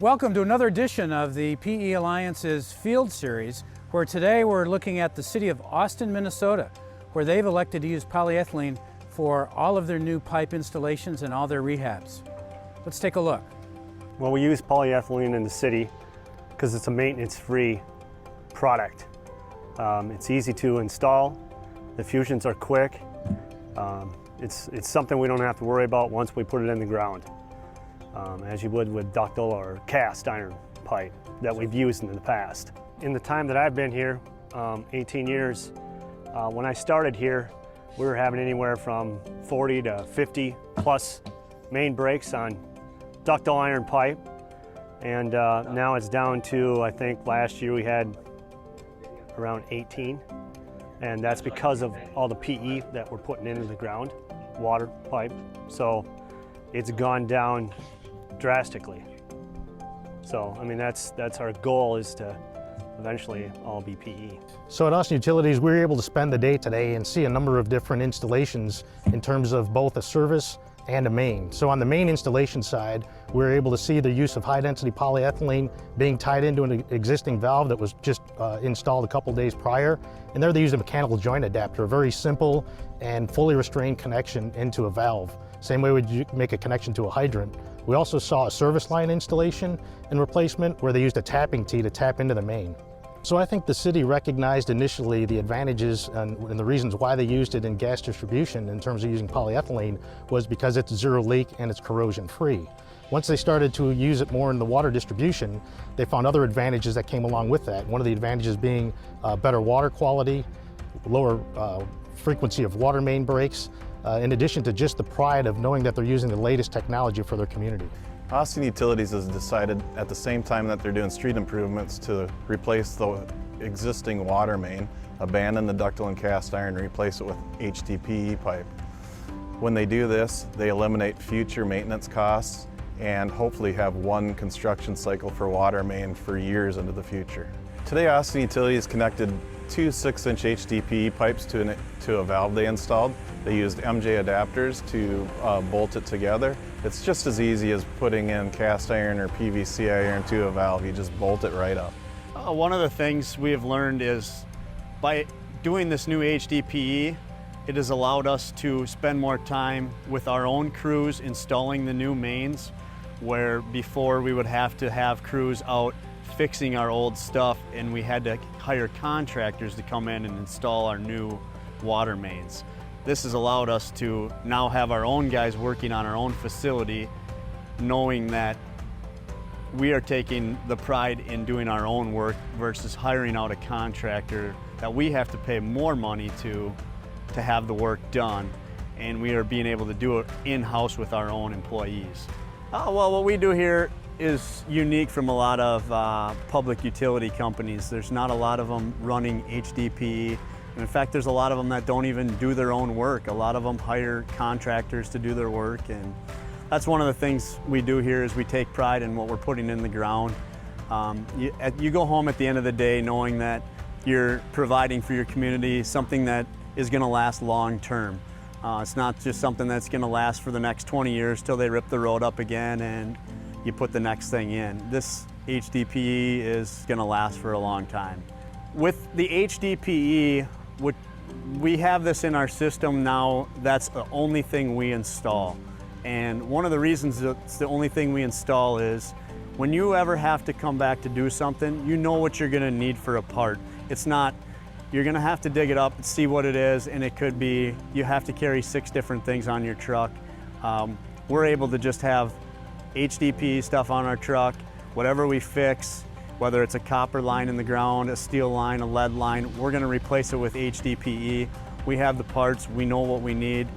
Welcome to another edition of the PE Alliance's Field Series, where today we're looking at the city of Austin, Minnesota, where they've elected to use polyethylene for all of their new pipe installations and all their rehabs. Let's take a look. Well, we use polyethylene in the city because it's a maintenance-free product. It's easy to install, the fusions are quick, it's something we don't have to worry about once we put it in the ground. As you would with ductile or cast iron pipe that we've used in the past. In the time that I've been here, 18 years, when I started here, we were having anywhere from 40 to 50 plus main breaks on ductile iron pipe. And now it's down to, I think last year we had around 18. And that's because of all the PE that we're putting into the ground, water pipe. So it's gone down drastically. So, I mean, that's our goal, is to eventually all be PE. So at Austin Utilities, we were able to spend the day today and see a number of different installations in terms of both a service and a main. So on the main installation side, we were able to see the use of high-density polyethylene being tied into an existing valve that was just installed a couple days prior. And there they used a mechanical joint adapter, a very simple and fully restrained connection into a valve. Same way we'd make a connection to a hydrant. We also saw a service line installation and replacement where they used a tapping tee to tap into the main. So I think the city recognized initially the advantages and the reasons why they used it in gas distribution in terms of using polyethylene was because it's zero leak and it's corrosion free. Once they started to use it more in the water distribution, they found other advantages that came along with that. One of the advantages being better water quality, lower frequency of water main breaks, in addition to just the pride of knowing that they're using the latest technology for their community. Austin Utilities has decided at the same time that they're doing street improvements to replace the existing water main, abandon the ductile and cast iron, and replace it with HDPE pipe. When they do this, they eliminate future maintenance costs and hopefully have one construction cycle for water main for years into the future. Today, Austin Utilities connected two 6-inch HDPE pipes to a valve they installed. They used MJ adapters to bolt it together. It's just as easy as putting in cast iron or PVC iron to a valve. You just bolt it right up. One of the things we have learned is by doing this new HDPE, it has allowed us to spend more time with our own crews installing the new mains, where before we would have to have crews out fixing our old stuff, and we had to hire contractors to come in and install our new water mains. This has allowed us to now have our own guys working on our own facility, knowing that we are taking the pride in doing our own work versus hiring out a contractor that we have to pay more money to have the work done, and we are being able to do it in-house with our own employees. Well, what we do here is unique from a lot of public utility companies. There's not a lot of them running HDPE. And in fact, there's a lot of them that don't even do their own work. A lot of them hire contractors to do their work. And that's one of the things we do here, is we take pride in what we're putting in the ground. You go home at the end of the day knowing that you're providing for your community something that is gonna last long term. It's not just something that's gonna last for the next 20 years till they rip the road up again and you put the next thing in. This HDPE is gonna last for a long time. With the HDPE, we have this in our system now. That's the only thing we install. And one of the reasons it's the only thing we install is when you ever have to come back to do something, you know what you're gonna need for a part. It's not, you're gonna have to dig it up and see what it is, and it could be you have to carry 6 different things on your truck. We're able to just have HDPE stuff on our truck. Whatever we fix, whether it's a copper line in the ground, a steel line, a lead line, we're gonna replace it with HDPE. We have the parts, we know what we need.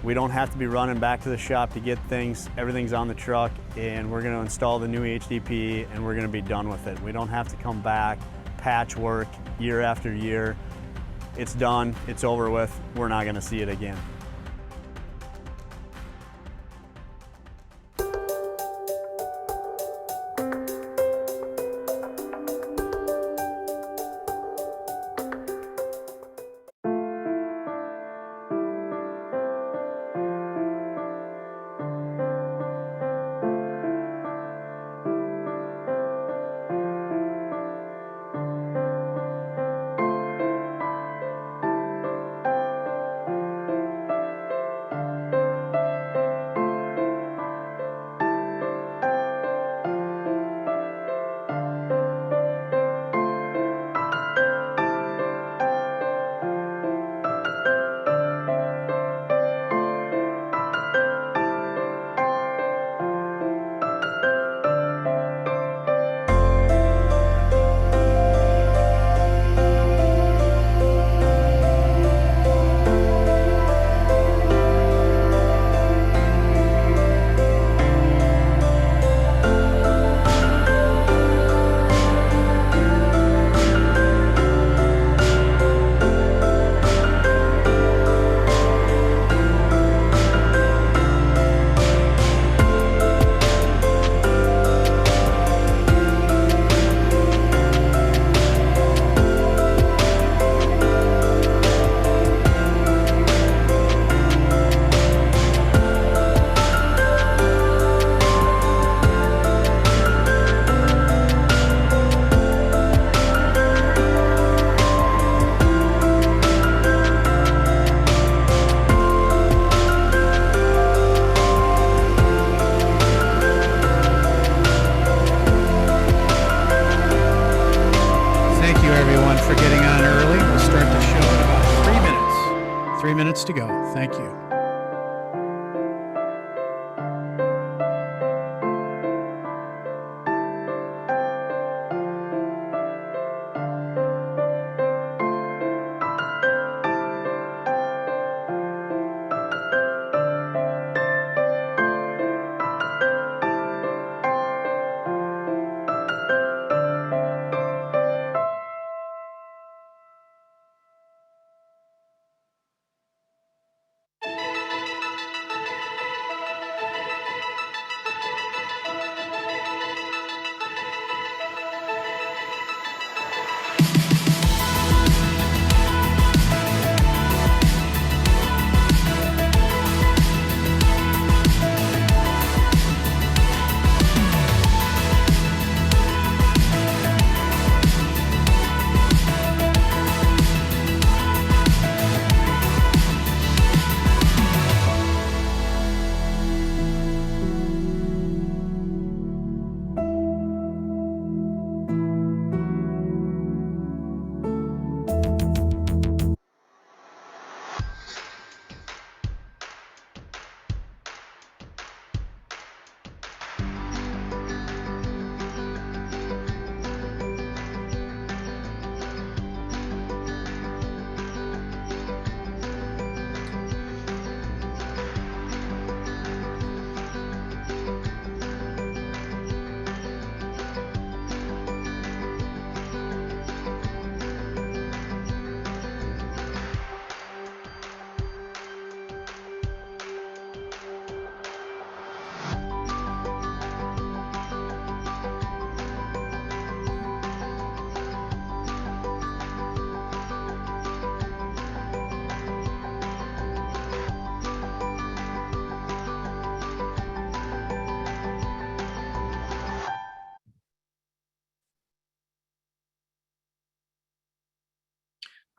We don't have to be running back to the shop to get things. Everything's on the truck, and we're gonna install the new HDPE and we're gonna be done with it. We don't have to come back, patchwork year after year. It's done, it's over with, we're not gonna see it again. 3 minutes to go. Thank you.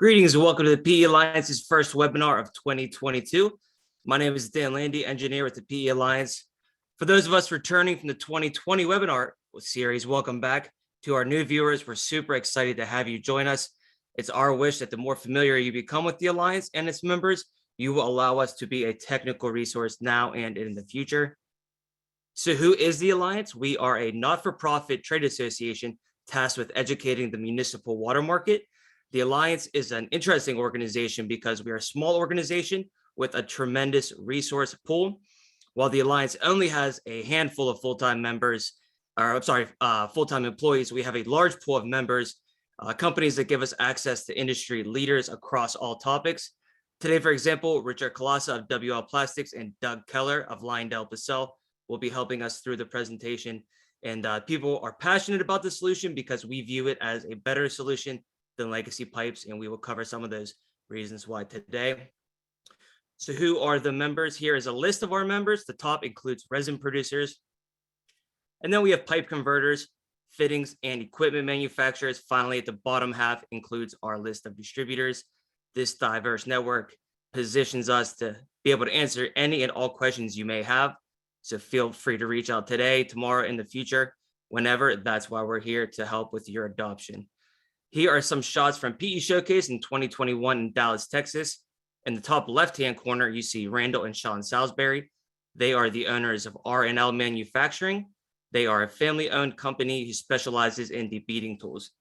Greetings and welcome to the PE Alliance's first webinar of 2022. My name is Dan Landy, engineer with the PE Alliance. For those of us returning from the 2020 webinar series, welcome back. To our new viewers, we're super excited to have you join us. It's our wish that the more familiar you become with the Alliance and its members, you will allow us to be a technical resource now and in the future. So who is the Alliance? We are a not-for-profit trade association tasked with educating the municipal water market. The Alliance is an interesting organization because we are a small organization with a tremendous resource pool. While the Alliance only has a handful of full-time members, full-time employees, we have a large pool of members, companies that give us access to industry leaders across all topics. Today, for example, Richard Kalasa of WL Plastics and Doug Keller of LyondellBasell will be helping us through the presentation. And people are passionate about the solution because we view it as a better solution than legacy pipes, and we will cover some of those reasons why today. So who are the members? Here is a list of our members. The top includes resin producers, and then we have pipe converters, fittings, and equipment manufacturers. Finally, at the bottom half includes our list of distributors. This diverse network positions us to be able to answer any and all questions you may have. So feel free to reach out today, tomorrow, in the future, whenever. That's why we're here, to help with your adoption. Here are some shots from PE Showcase in 2021 in Dallas, Texas. In the top left-hand corner, you see Randall and Sean Salisbury. They are the owners of R&L Manufacturing. They are a family-owned company who specializes in debeading tools.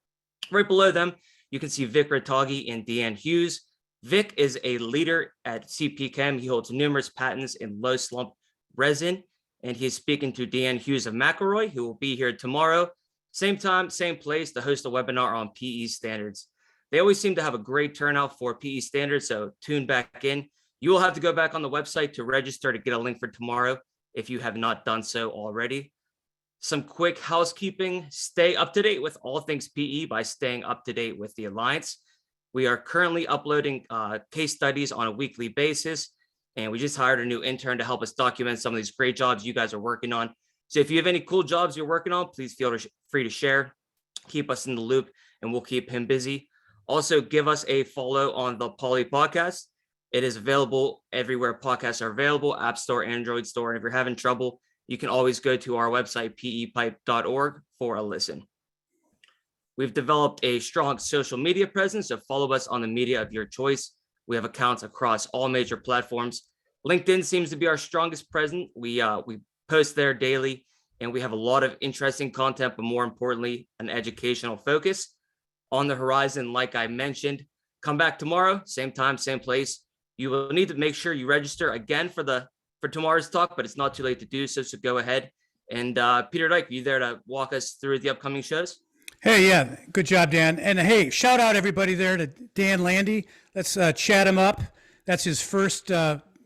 Right below them, you can see Vic Rattaghi and Deanne Hughes. Vic is a leader at CP Chem. He holds numerous patents in low slump resin, and he's speaking to Deanne Hughes of McElroy, who will be here tomorrow. Same time, same place, to host a webinar on PE standards. They always seem to have a great turnout for PE standards, so tune back in. You will have to go back on the website to register to get a link for tomorrow if you have not done so already. Some quick housekeeping: stay up to date with all things PE by staying up to date with the Alliance. We are currently uploading case studies on a weekly basis, and we just hired a new intern to help us document some of these great jobs you guys are working on. So if you have any cool jobs you're working on, please feel free to share. Keep us in the loop, and we'll keep him busy. Also, give us a follow on the Poly Podcast. It is available everywhere podcasts are available, App Store, Android Store. And if you're having trouble, you can always go to our website, pepipe.org, for a listen. We've developed a strong social media presence, so follow us on the media of your choice. We have accounts across all major platforms. LinkedIn seems to be our strongest presence. We post there daily, and we have a lot of interesting content, but more importantly, an educational focus on the horizon. Like I mentioned, come back tomorrow, same time, same place. You will need to make sure you register again for tomorrow's talk, but it's not too late to do so. So go ahead. And Peter Dyke, are you there to walk us through the upcoming shows? Hey, yeah, good job, Dan. And hey, shout out everybody there to Dan Landy. Let's chat him up. That's his first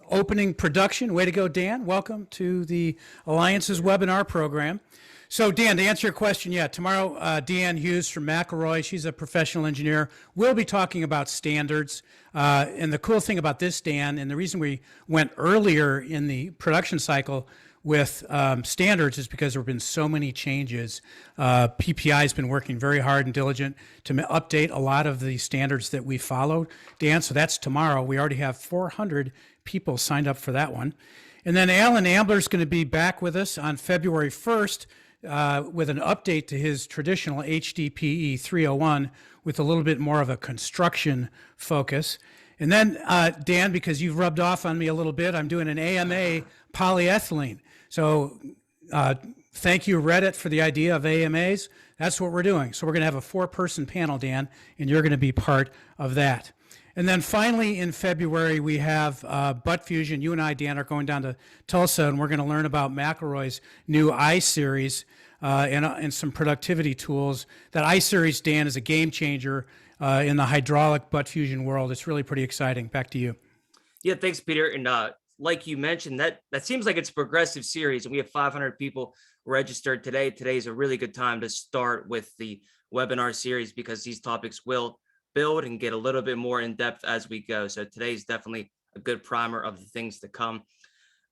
opening production. Way to go, Dan. Welcome to the Alliances webinar program. So Dan, to answer your question, yeah, tomorrow, Deanne Hughes from McElroy, she's a professional engineer. We'll be talking about standards. And the cool thing about this, Dan, and the reason we went earlier in the production cycle with standards is because there have been so many changes. PPI has been working very hard and diligent to update a lot of the standards that we followed, Dan. So that's tomorrow. We already have 400 people signed up for that one. And then Alan Ambler is going to be back with us on February 1st with an update to his traditional HDPE 301 with a little bit more of a construction focus. And then, Dan, because you've rubbed off on me a little bit, I'm doing an AMA polyethylene. So thank you, Reddit, for the idea of AMAs. That's what we're doing. So we're going to have a 4-person panel, Dan, and you're going to be part of that. And then finally, in February, we have Butt Fusion. You and I, Dan, are going down to Tulsa, and we're going to learn about McElroy's new I-Series and some productivity tools. That I-Series, Dan, is a game changer in the hydraulic butt fusion world. It's really pretty exciting. Back to you. Yeah, thanks, Peter. And like you mentioned, that seems like it's a progressive series, and we have 500 people registered today. Today is a really good time to start with the webinar series because these topics will build and get a little bit more in depth as we go. So today's definitely a good primer of the things to come.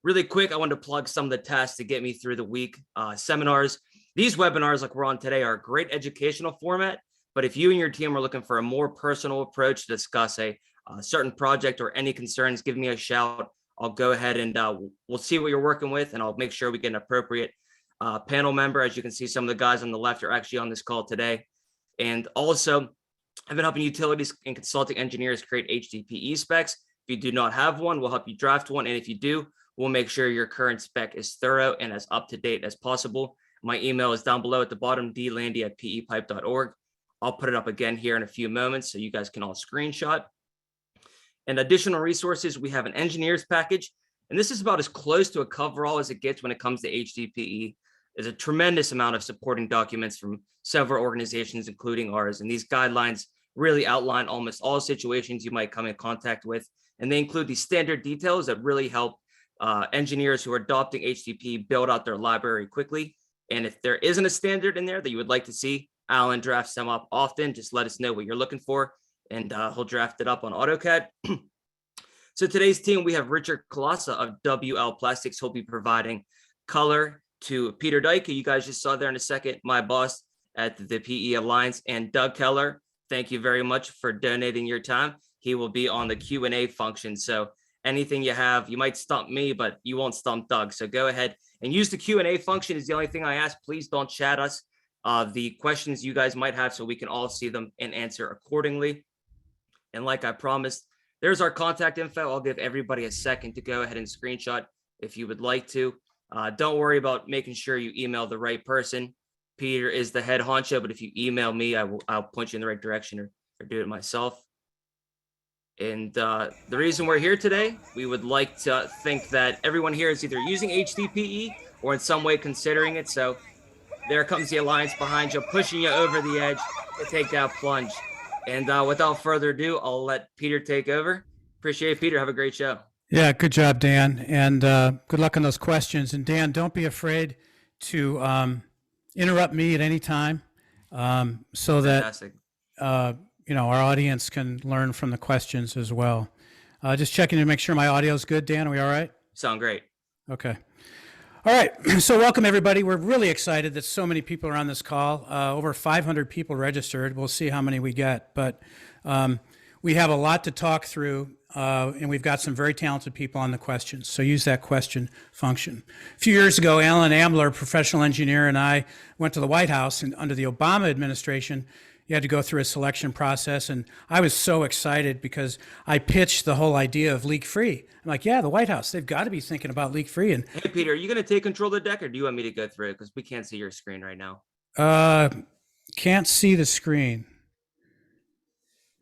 Really quick, I wanted to plug some of the tasks to get me through the week. Seminars. These webinars like we're on today are a great educational format, but if you and your team are looking for a more personal approach to discuss a certain project or any concerns, give me a shout. I'll go ahead and we'll see what you're working with, and I'll make sure we get an appropriate panel member. As you can see, some of the guys on the left are actually on this call today. And also, I've been helping utilities and consulting engineers create HDPE specs. If you do not have one, we'll help you draft one. And if you do, we'll make sure your current spec is thorough and as up-to-date as possible. My email is down below at the bottom, dlandy@pepipe.org. I'll put it up again here in a few moments so you guys can all screenshot. And additional resources, we have an engineer's package, and this is about as close to a coverall as it gets when it comes to HDPE. There's a tremendous amount of supporting documents from several organizations, including ours, and these guidelines really outline almost all situations you might come in contact with, and they include these standard details that really help engineers who are adopting HDPE build out their library quickly. And if there isn't a standard in there that you would like to see, Alan drafts them up often. Just let us know what you're looking for, and he'll draft it up on AutoCAD. So today's team, we have Richard Colassa of WL Plastics. He'll be providing color to Peter Dyke, who you guys just saw there in a second, my boss at the PE Alliance, and Doug Keller. Thank you very much for donating your time. He will be on the Q&A function. So anything you have, you might stump me, but you won't stump Doug. So go ahead and use the Q&A function is the only thing I ask. Please don't chat us the questions you guys might have so we can all see them and answer accordingly. And like I promised, there's our contact info. I'll give everybody a second to go ahead and screenshot if you would like to. Don't worry about making sure you email the right person. Peter is the head honcho, but if you email me, I'll point you in the right direction or do it myself. And the reason we're here today, we would like to think that everyone here is either using HDPE or in some way considering it. So there comes the Alliance behind you, pushing you over the edge to take that plunge. And without further ado, I'll let Peter take over. Appreciate it, Peter. Have a great show. Yeah, good job, Dan. And good luck on those questions. And Dan, don't be afraid to interrupt me at any time so Fantastic. that our audience can learn from the questions as well. Just checking to make sure my audio is good. Dan, are we all right? Sound great. Okay. All right. So welcome, everybody. We're really excited that so many people are on this call. Over 500 people registered. We'll see how many we get. But we have a lot to talk through, and we've got some very talented people on the questions. So use that question function. A few years ago, Alan Ambler, professional engineer, and I went to the White House, and under the Obama administration, you had to go through a selection process. And I was so excited because I pitched the whole idea of leak-free. I'm like, yeah, the White House, they've got to be thinking about leak-free. And Hey, Peter, are you going to take control of the deck, or do you want me to go through it? Because we can't see your screen right now. can't see the screen.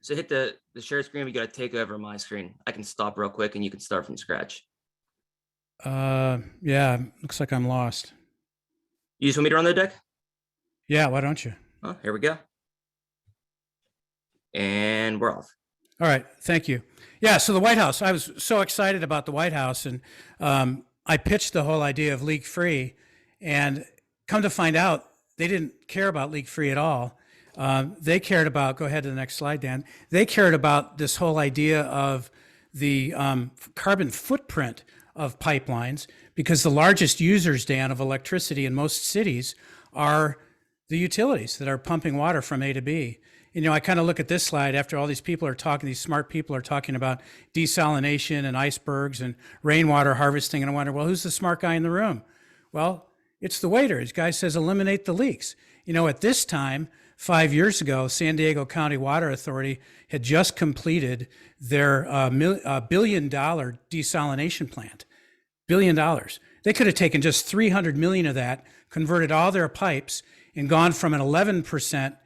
So hit the share screen. We got to take over my screen. I can stop real quick and you can start from scratch. Yeah, looks like I'm lost. You just want me to run the deck? Yeah, why don't you? Oh, here we go. And we're off. All right, thank you. Yeah, so the White House, I was so excited about the White House, and I pitched the whole idea of leak-free, and come to find out, they didn't care about leak-free at all. They cared about, go ahead to the next slide, Dan. They cared about this whole idea of the carbon footprint of pipelines, because the largest users, Dan, of electricity in most cities are the utilities that are pumping water from A to B. You know, I kind of look at this slide after all these people are talking, these smart people are talking about desalination and icebergs and rainwater harvesting, and I wonder, well, who's the smart guy in the room? Well, it's the waiter. This guy says, eliminate the leaks. You know, at this time, 5 years ago, San Diego County Water Authority had just completed their $1 billion desalination plant. $1 billion. They could have taken just 300 million of that, converted all their pipes, and gone from an 11%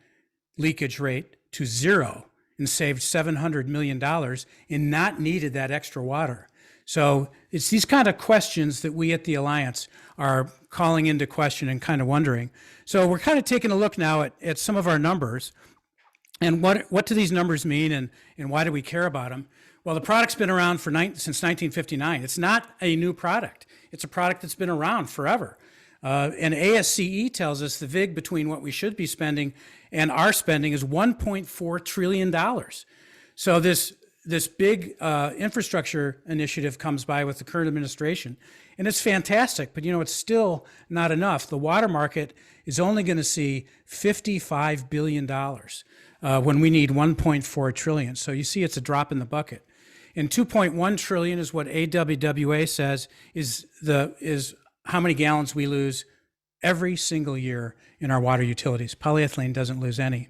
leakage rate to zero and saved $700 million and not needed that extra water. So it's these kind of questions that we at the Alliance are calling into question and kind of wondering. So we're kind of taking a look now at some of our numbers and what do these numbers mean and why do we care about them? Well, the product's been around since 1959. It's not a new product. It's a product that's been around forever. And ASCE tells us the VIG between what we should be spending and our spending is $1.4 trillion. So this big infrastructure initiative comes by with the current administration, and it's fantastic, but you know, it's still not enough. The water market is only going to see $55 billion when we need $1.4 trillion. So you see it's a drop in the bucket. And $2.1 trillion is what AWWA says is how many gallons we lose every single year in our water utilities. Polyethylene doesn't lose any.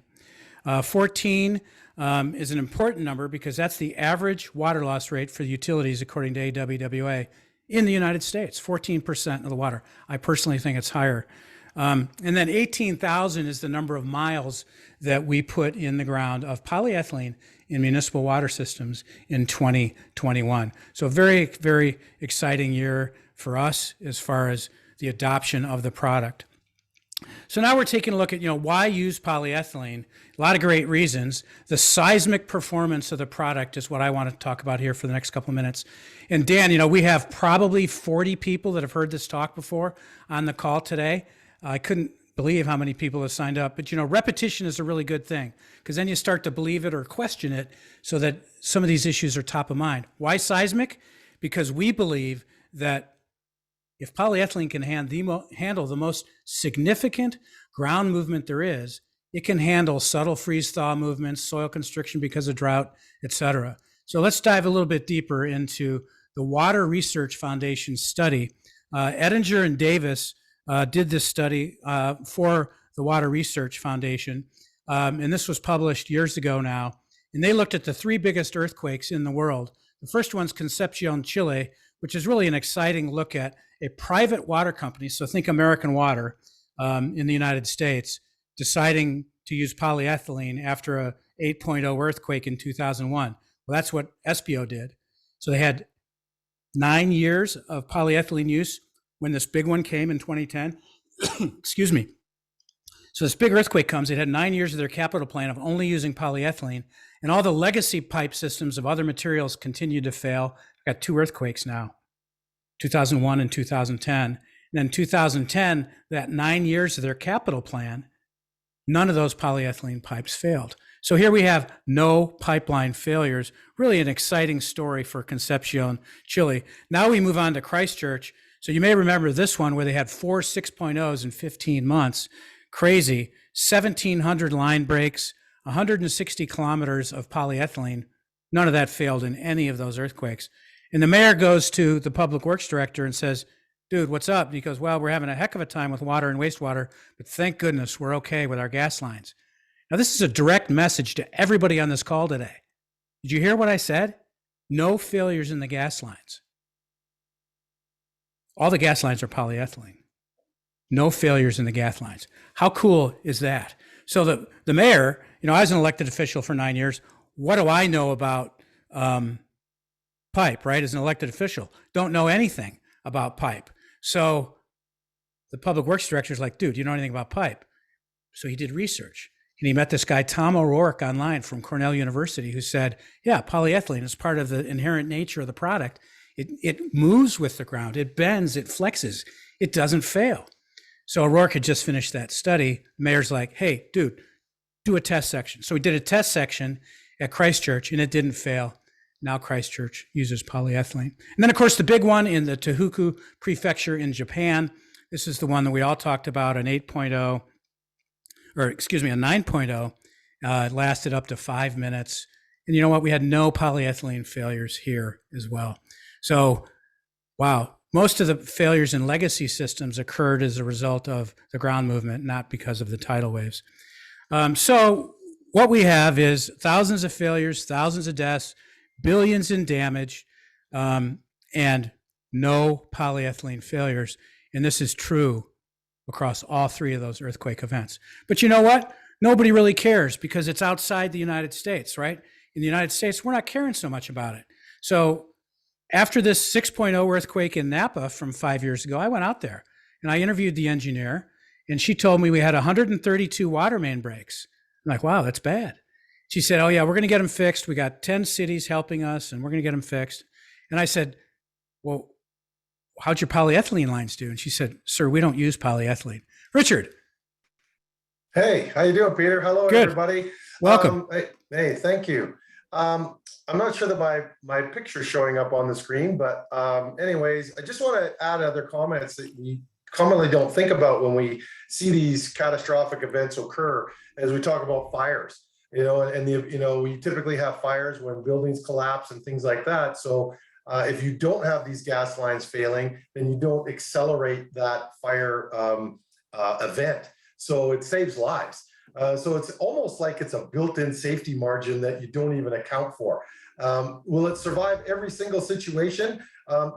14 is an important number because that's the average water loss rate for the utilities according to AWWA in the United States, 14% of the water. I personally think it's higher. And then 18,000 is the number of miles that we put in the ground of polyethylene in municipal water systems in 2021. So very, very exciting year for us as far as the adoption of the product. So now we're taking a look at, why use polyethylene? A lot of great reasons. The seismic performance of the product is what I want to talk about here for the next couple of minutes. And Dan, we have probably 40 people that have heard this talk before on the call today. I couldn't believe how many people have signed up, but repetition is a really good thing because then you start to believe it or question it so that some of these issues are top of mind. Why seismic? Because we believe that if polyethylene can handle the most significant ground movement there is, it can handle subtle freeze-thaw movements, soil constriction because of drought, etc. So let's dive a little bit deeper into the Water Research Foundation study. Ettinger and Davis did this study for the Water Research Foundation, and this was published years ago now. And they looked at the 3 biggest earthquakes in the world. The first one's Concepcion, Chile, which is really an exciting look at a private water company, so think American Water in the United States, deciding to use polyethylene after a 8.0 earthquake in 2001. Well, that's what SBO did. So they had 9 years of polyethylene use when this big one came in 2010. Excuse me. So this big earthquake comes, it had 9 years of their capital plan of only using polyethylene, and all the legacy pipe systems of other materials continued to fail. Got 2 earthquakes now, 2001 and 2010. And then 2010, that 9 years of their capital plan, none of those polyethylene pipes failed. So here we have no pipeline failures, really an exciting story for Concepcion, Chile. Now we move on to Christchurch. So you may remember this one where they had 4 6.0s in 15 months. Crazy, 1,700 line breaks, 160 kilometers of polyethylene. None of that failed in any of those earthquakes. And the mayor goes to the public works director and says, dude, what's up? And he goes, well, we're having a heck of a time with water and wastewater, but thank goodness we're okay with our gas lines. Now, this is a direct message to everybody on this call today. Did you hear what I said? No failures in the gas lines. All the gas lines are polyethylene. No failures in the gas lines. How cool is that? So the mayor, I was an elected official for 9 years. What do I know about pipe, right? As an elected official, don't know anything about pipe. So the public works director is like, dude, you know anything about pipe? So he did research. And he met this guy, Tom O'Rourke, online from Cornell University, who said, yeah, polyethylene is part of the inherent nature of the product. It moves with the ground. It bends. It flexes. It doesn't fail. So O'Rourke had just finished that study. The mayor's like, hey, dude, do a test section. So we did a test section at Christchurch, and it didn't fail. Now Christchurch uses polyethylene. And then, of course, the big one in the Tohoku Prefecture in Japan. This is the one that we all talked about, an 8.0, or excuse me, a 9.0. It lasted up to 5 minutes. And you know what? We had no polyethylene failures here as well. So, wow, most of the failures in legacy systems occurred as a result of the ground movement, not because of the tidal waves. So what we have is thousands of failures, thousands of deaths, billions in damage, and no polyethylene failures. And this is true across all three of those earthquake events. But you know what? Nobody really cares because it's outside the United States, right? In the United States, we're not caring so much about it. So after this 6.0 earthquake in Napa from 5 years ago, I went out there and I interviewed the engineer, and she told me we had 132 water main breaks. I'm like, wow, that's bad. She said, oh yeah, we're going to get them fixed. We got 10 cities helping us and we're going to get them fixed. And I said, well, how'd your polyethylene lines do? And she said, sir, we don't use polyethylene. Richard. Hey, how you doing, Peter? Hello, Good. everybody. Welcome. Hey, thank you. I'm not sure that my picture's showing up on the screen, but anyways, I just want to add other comments that we commonly don't think about when we see these catastrophic events occur, as we talk about fires. We typically have fires when buildings collapse and things like that. So if you don't have these gas lines failing, then you don't accelerate that fire event. So it saves lives. So it's almost like it's a built-in safety margin that you don't even account for. Will it survive every single situation?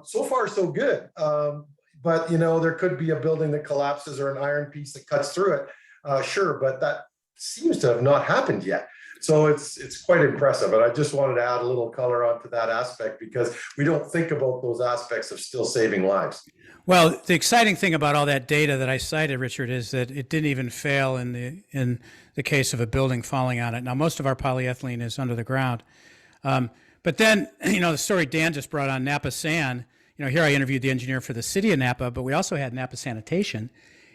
So far, so good. But there could be a building that collapses or an iron piece that cuts through it. Sure, but that seems to have not happened yet. So it's quite impressive. And I just wanted to add a little color onto that aspect because we don't think about those aspects of still saving lives. Well, the exciting thing about all that data that I cited, Richard, is that it didn't even fail in the case of a building falling on it. Now, most of our polyethylene is under the ground. But then, the story Dan just brought on Napa San, here I interviewed the engineer for the city of Napa, but we also had Napa Sanitation,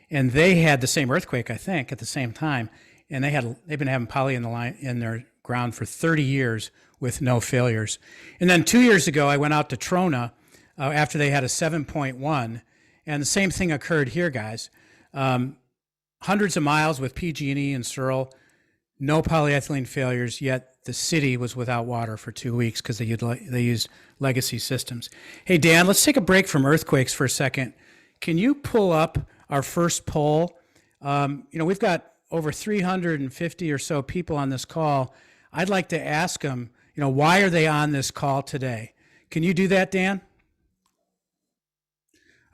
and they had the same earthquake, I think, at the same time. And they've been having poly in their ground for 30 years with no failures. And then 2 years ago, I went out to Trona after they had a 7.1, and the same thing occurred here, guys. Hundreds of miles with PG&E and Searle, no polyethylene failures, yet the city was without water for 2 weeks because they used legacy systems. Hey, Dan, let's take a break from earthquakes for a second. Can you pull up our first poll? We've got over 350 or so people on this call. I'd like to ask them, why are they on this call today? Can you do that, Dan?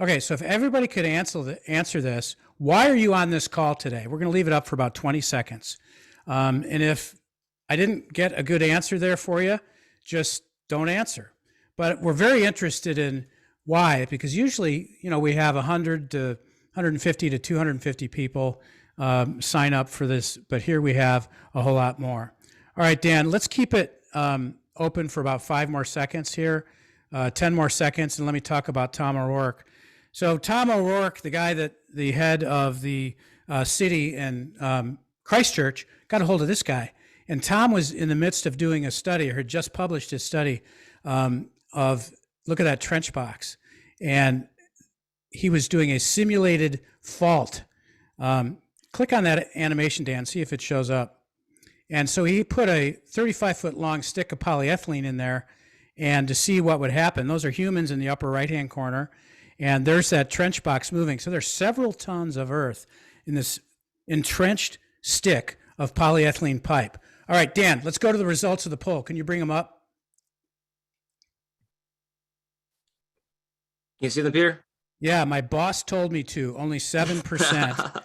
Okay, so if everybody could answer this, why are you on this call today? We're going to leave it up for about 20 seconds. And if I didn't get a good answer there for you, just don't answer. But we're very interested in why, because usually, we have 100 to 150 to 250 people sign up for this, but here we have a whole lot more. All right, Dan, let's keep it open for about 5 more seconds here, 10 more seconds, and let me talk about Tom O'Rourke. So Tom O'Rourke, the head of the city in Christchurch, got a hold of this guy. And Tom was in the midst of doing a study, or had just published his study of, look at that trench box. And he was doing a simulated fault. Click on that animation, Dan, see if it shows up. And so he put a 35-foot long stick of polyethylene in there and to see what would happen. Those are humans in the upper right-hand corner. And there's that trench box moving. So there's several tons of earth in this entrenched stick of polyethylene pipe. All right, Dan, let's go to the results of the poll. Can you bring them up? Can you see them, Peter? Yeah, my boss told me to. Only 7%.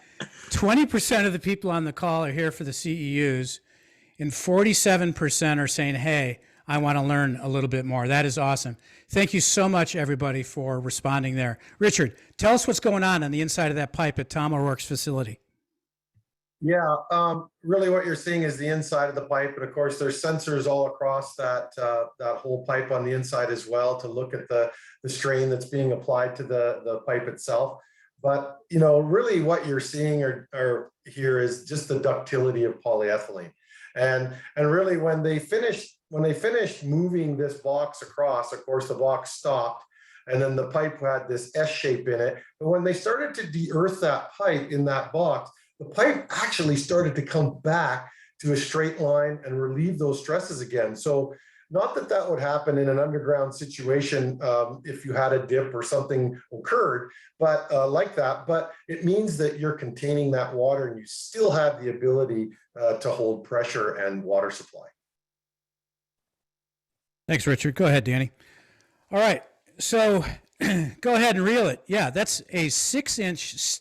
20% of the people on the call are here for the CEUs, and 47% are saying, hey, I want to learn a little bit more. That is awesome. Thank you so much, everybody, for responding there. Richard, tell us what's going on the inside of that pipe at Tom O'Rourke's facility. Yeah, really what you're seeing is the inside of the pipe. And of course, there's sensors all across that whole pipe on the inside as well to look at the strain that's being applied to the pipe itself. But, you know, really what you're seeing or here is just the ductility of polyethylene. And really when they finished moving this box across, of course, the box stopped. And then the pipe had this S shape in it. But when they started to de-earth that pipe in that box, the pipe actually started to come back to a straight line and relieve those stresses again. So not that that would happen in an underground situation if you had a dip or something occurred, but like that, but it means that you're containing that water and you still have the ability to hold pressure and water supply. Thanks, Richard. Go ahead, Danny. All right, so go ahead and reel it. Yeah, that's a 6-inch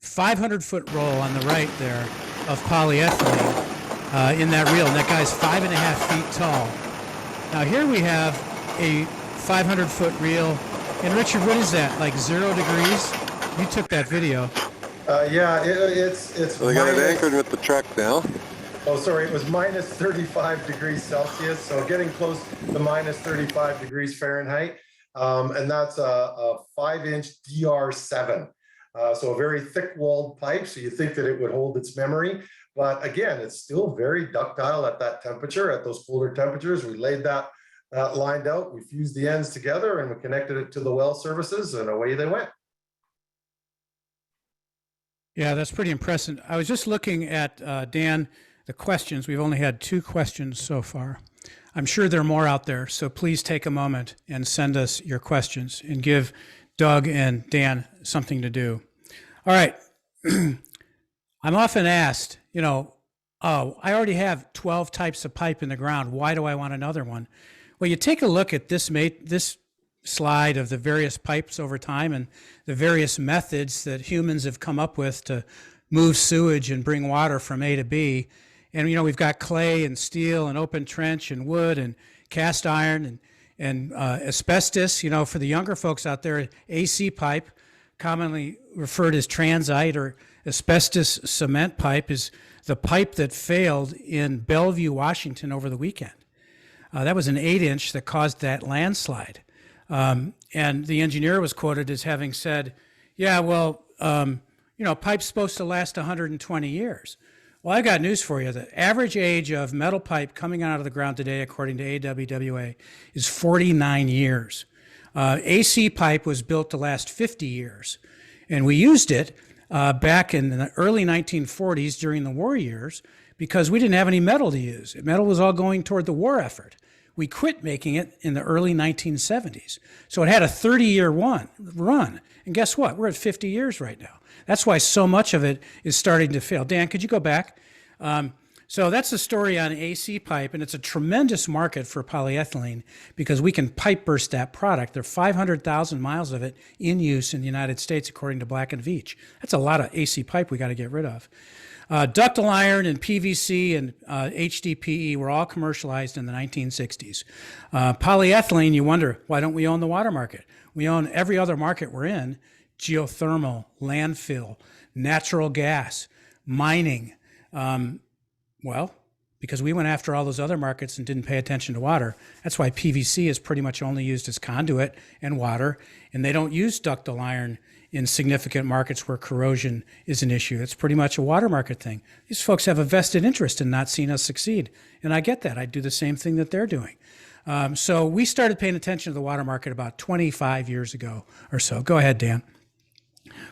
500-foot roll on the right there of polyethylene in that reel. And that guy's 5.5 feet tall. Now here we have a 500-foot reel. And Richard, what is that, like 0 degrees? You took that video. Yeah, it's. Well, they got it anchored with the truck now. Oh, sorry, it was minus 35 degrees Celsius. So getting close to minus 35 degrees Fahrenheit. And that's a 5-inch DR7. So a very thick-walled pipe, so you think that it would hold its memory. But again, it's still very ductile at that temperature, at those colder temperatures. We laid that lined out, we fused the ends together, and we connected it to the well services, and away they went. Yeah, that's pretty impressive. I was just looking at, Dan, the questions. We've only had 2 questions so far. I'm sure there are more out there, so please take a moment and send us your questions and give Doug and Dan something to do. All right. I'm often asked, you know, oh, I already have 12 types of pipe in the ground. Why do I want another one? Well, you take a look at this slide of the various pipes over time and the various methods that humans have come up with to move sewage and bring water from A to B. And, you know, we've got clay and steel and open trench and wood and cast iron and asbestos. You know, for the younger folks out there, AC pipe, commonly referred as transite or asbestos cement pipe, is the pipe that failed in Bellevue, Washington over the weekend. That was an 8-inch that caused that landslide. And the engineer was quoted as having said, yeah, well, you know, pipe's supposed to last 120 years. Well, I've got news for you. The average age of metal pipe coming out of the ground today, according to AWWA, is 49 years. AC pipe was built to last 50 years. And we used it back in the early 1940s during the war years because we didn't have any metal to use. Metal was all going toward the war effort. We quit making it in the early 1970s. So it had a 30-year run. And guess what? We're at 50 years right now. That's why so much of it is starting to fail. Dan, could you go back? So that's the story on AC pipe, and it's a tremendous market for polyethylene because we can pipe burst that product. There are 500,000 miles of it in use in the United States, according to Black & Veatch. That's a lot of AC pipe we got to get rid of. Ductile iron and PVC and HDPE were all commercialized in the 1960s. Polyethylene, you wonder, why don't we own the water market? We own every other market we're in: geothermal, landfill, natural gas, mining. Well, because we went after all those other markets and didn't pay attention to water. That's why PVC is pretty much only used as conduit and water, and they don't use ductile iron in significant markets where corrosion is an issue. It's pretty much a water market thing. These folks have a vested interest in not seeing us succeed, and I get that. I do the same thing that they're doing. So we started paying attention to the water market about 25 years ago or so. Go ahead, Dan.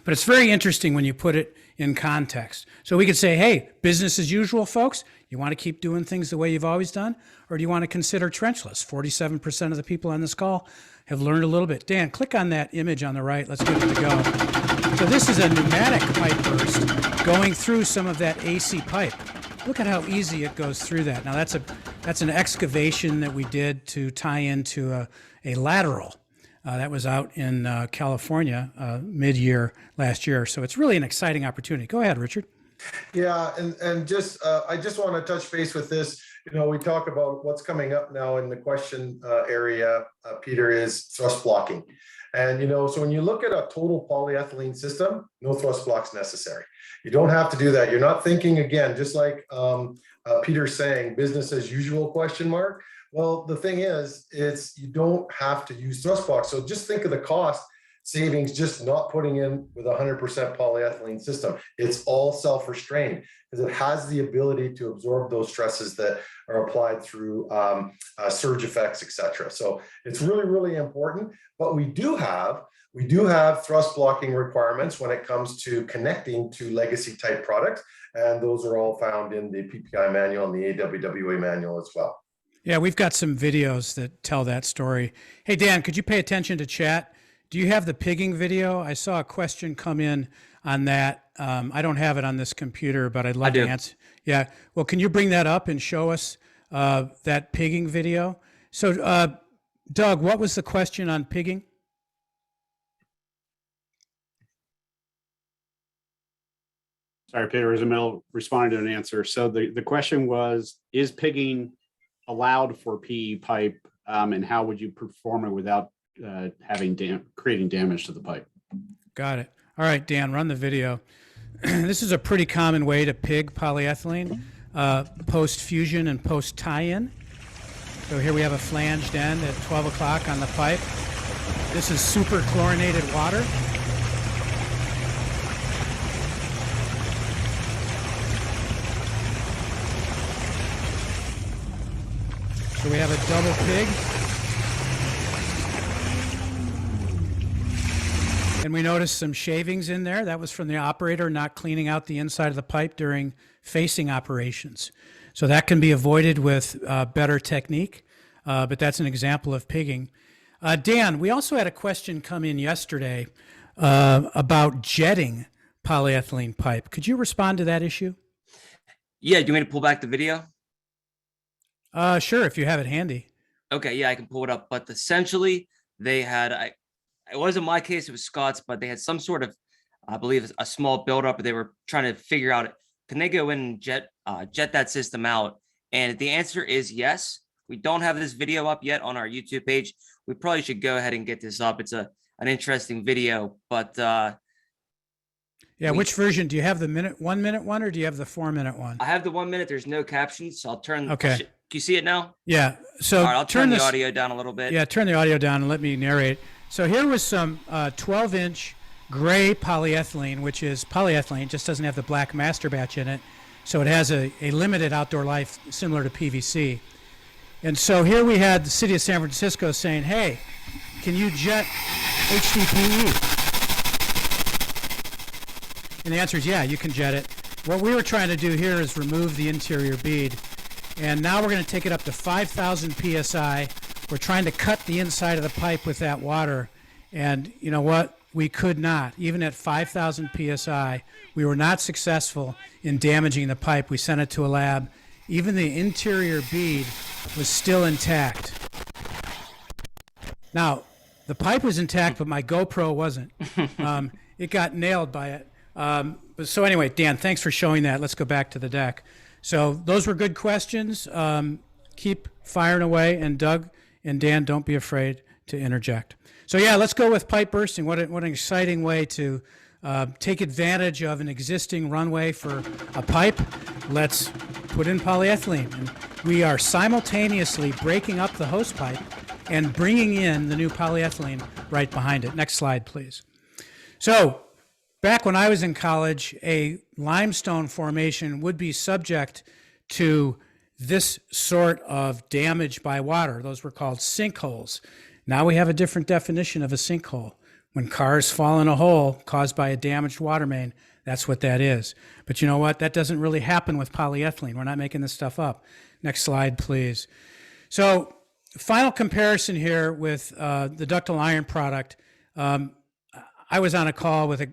But it's very interesting when you put it in context. So we could say, hey, business as usual, folks. You want to keep doing things the way you've always done, or do you want to consider trenchless? 47% of the people on this call have learned a little bit. Dan, click on that image on the right. Let's give it a go. So this is a pneumatic pipe burst going through some of that AC pipe. Look at how easy it goes through that. Now that's an excavation that we did to tie into a lateral. That was out in California mid-year last year. So it's really an exciting opportunity. Go ahead, Richard. Yeah, and just I just want to touch base with this. You know, we talk about what's coming up now in the question area, Peter, is thrust blocking. And, you know, so when you look at a total polyethylene system, no thrust blocks necessary. You don't have to do that. You're not thinking, again, just like Peter's saying, business as usual question mark. Well, the thing is, you don't have to use thrust blocks. So just think of the cost savings just not putting in with 100% polyethylene system. It's all self-restrained because it has the ability to absorb those stresses that are applied through surge effects, etc. So it's really, really important. But we do have thrust blocking requirements when it comes to connecting to legacy type products. And those are all found in the PPI manual and the AWWA manual as well. Yeah, we've got some videos that tell that story. Hey, Dan, could you pay attention to chat? Do you have the pigging video? I saw a question come in on that. I don't have it on this computer, but I'd love to answer. Yeah. Well, can you bring that up and show us that pigging video? So, Doug, what was the question on pigging? Sorry, Peter, I was in the middle of responding to an answer. So the question was, is pigging allowed for PE pipe, and how would you perform it without creating damage to the pipe? Got it. All right, Dan, run the video. This is a pretty common way to pig polyethylene, post-fusion and post-tie-in. So here we have a flanged end at 12 o'clock on the pipe. This is super chlorinated water. So we have a double pig. And we noticed some shavings in there. That was from the operator not cleaning out the inside of the pipe during facing operations. So that can be avoided with better technique, but that's an example of pigging. Dan, we also had a question come in yesterday about jetting polyethylene pipe. Could you respond to that issue? Yeah, do you want me to pull back the video? Sure, if you have it handy. Okay, yeah, I can pull it up. But essentially, they had, it wasn't my case, it was Scott's, but they had some sort of, I believe, a small buildup. They were trying to figure out, can they go in and jet that system out? And the answer is yes. We don't have this video up yet on our YouTube page. We probably should go ahead and get this up. It's an interesting video, but yeah, which version? Do you have the 1 minute one, or do you have the 4 minute one? I have the 1 minute. The's no captions, so I'll turn. Okay. Can you see it now? Yeah. So all right, I'll turn the audio down a little bit. Yeah, turn the audio down and let me narrate. So here was some 12-inch gray polyethylene, which is polyethylene, just doesn't have the black master batch in it. So it has a limited outdoor life similar to PVC. And so here we had the city of San Francisco saying, hey, can you jet HDPE? And the answer is, yeah, you can jet it. What we were trying to do here is remove the interior bead. And now we're going to take it up to 5,000 PSI. We're trying to cut the inside of the pipe with that water. And you know what? We could not. Even at 5,000 PSI, we were not successful in damaging the pipe. We sent it to a lab. Even the interior bead was still intact. Now, the pipe was intact, but my GoPro wasn't. It got nailed by it. So anyway, Dan, thanks for showing that. Let's go back to the deck. So those were good questions. Keep firing away. And Doug and Dan, don't be afraid to interject. So yeah, let's go with pipe bursting. What an exciting way to take advantage of an existing runway for a pipe. Let's put in polyethylene. And we are simultaneously breaking up the hose pipe and bringing in the new polyethylene right behind it. Next slide, please. So back when I was in college, a limestone formation would be subject to this sort of damage by water. Those were called sinkholes. Now we have a different definition of a sinkhole. When cars fall in a hole caused by a damaged water main, That's what that is. But you know what? That doesn't really happen with polyethylene. We're not making this stuff up. Next slide, please. So final comparison here with the ductile iron product. I was on a call with a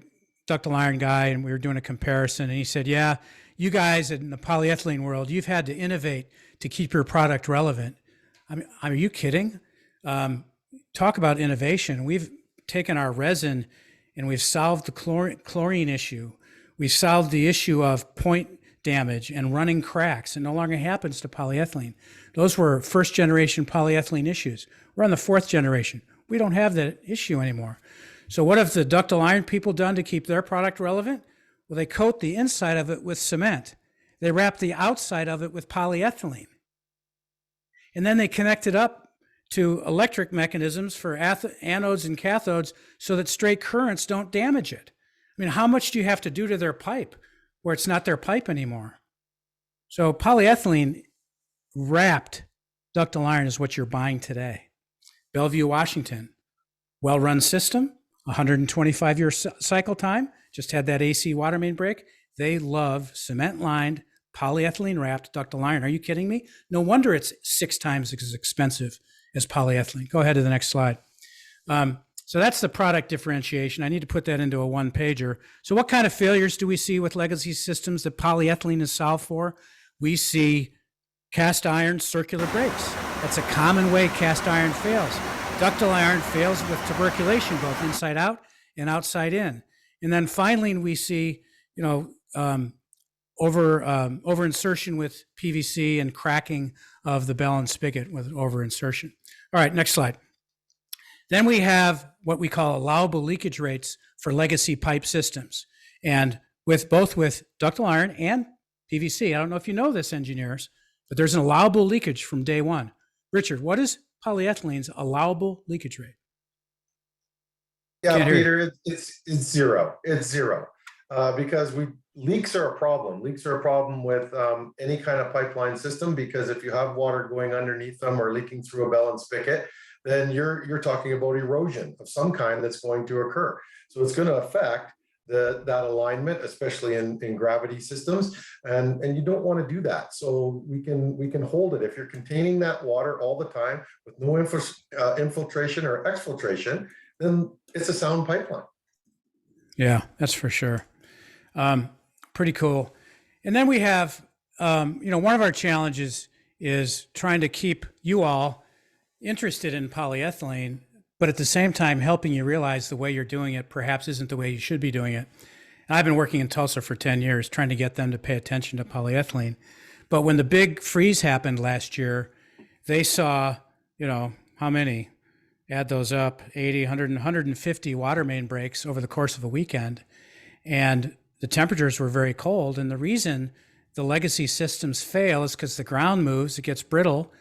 ductile iron guy and we were doing a comparison, and he said, yeah, you guys in the polyethylene world, you've had to innovate to keep your product relevant. I mean, are you kidding? Talk about innovation. We've taken our resin and we've solved the chlorine issue. We've solved the issue of point damage and running cracks. It no longer happens to polyethylene. Those were first generation polyethylene issues. We're on the fourth generation. We don't have that issue anymore. So what have the ductile iron people done to keep their product relevant? Well, they coat the inside of it with cement. They wrap the outside of it with polyethylene. And then they connect it up to electric mechanisms for anodes and cathodes so that straight currents don't damage it. I mean, how much do you have to do to their pipe where it's not their pipe anymore? So polyethylene wrapped ductile iron is what you're buying today. Bellevue, Washington, well-run system, 125-year cycle time, just had that AC water main break. They love cement-lined, polyethylene-wrapped ductile iron. Are you kidding me? No wonder it's 6 times as expensive as polyethylene. Go ahead to the next slide. So that's the product differentiation. I need to put that into a one-pager. So what kind of failures do we see with legacy systems that polyethylene is solved for? We see cast iron circular brakes. That's a common way cast iron fails. Ductile iron fails with tuberculation, both inside out and outside in. And then finally, we see, over insertion with PVC and cracking of the bell and spigot with over insertion. All right, next slide. Then we have what we call allowable leakage rates for legacy pipe systems. And both with ductile iron and PVC, I don't know if you know this, engineers, but there's an allowable leakage from day one. Richard, what is polyethylene's allowable leakage rate? Yeah, Peter, it's zero. It's zero. Because leaks are a problem. Leaks are a problem with any kind of pipeline system, because if you have water going underneath them or leaking through a bell and spigot, then you're talking about erosion of some kind that's going to occur. So it's going to affect that alignment, especially in gravity systems, and you don't want to do that. So we can hold it. If you're containing that water all the time with no infiltration or exfiltration, then it's a sound pipeline. Yeah, that's for sure. Pretty cool. And then we have, one of our challenges is trying to keep you all interested in polyethylene, but at the same time helping you realize the way you're doing it perhaps isn't the way you should be doing it. And I've been working in Tulsa for 10 years trying to get them to pay attention to polyethylene. But when the big freeze happened last year, they saw, how many? Add those up, 80, 100, 150 water main breaks over the course of a weekend. And the temperatures were very cold. And the reason the legacy systems fail is because the ground moves, it gets brittle,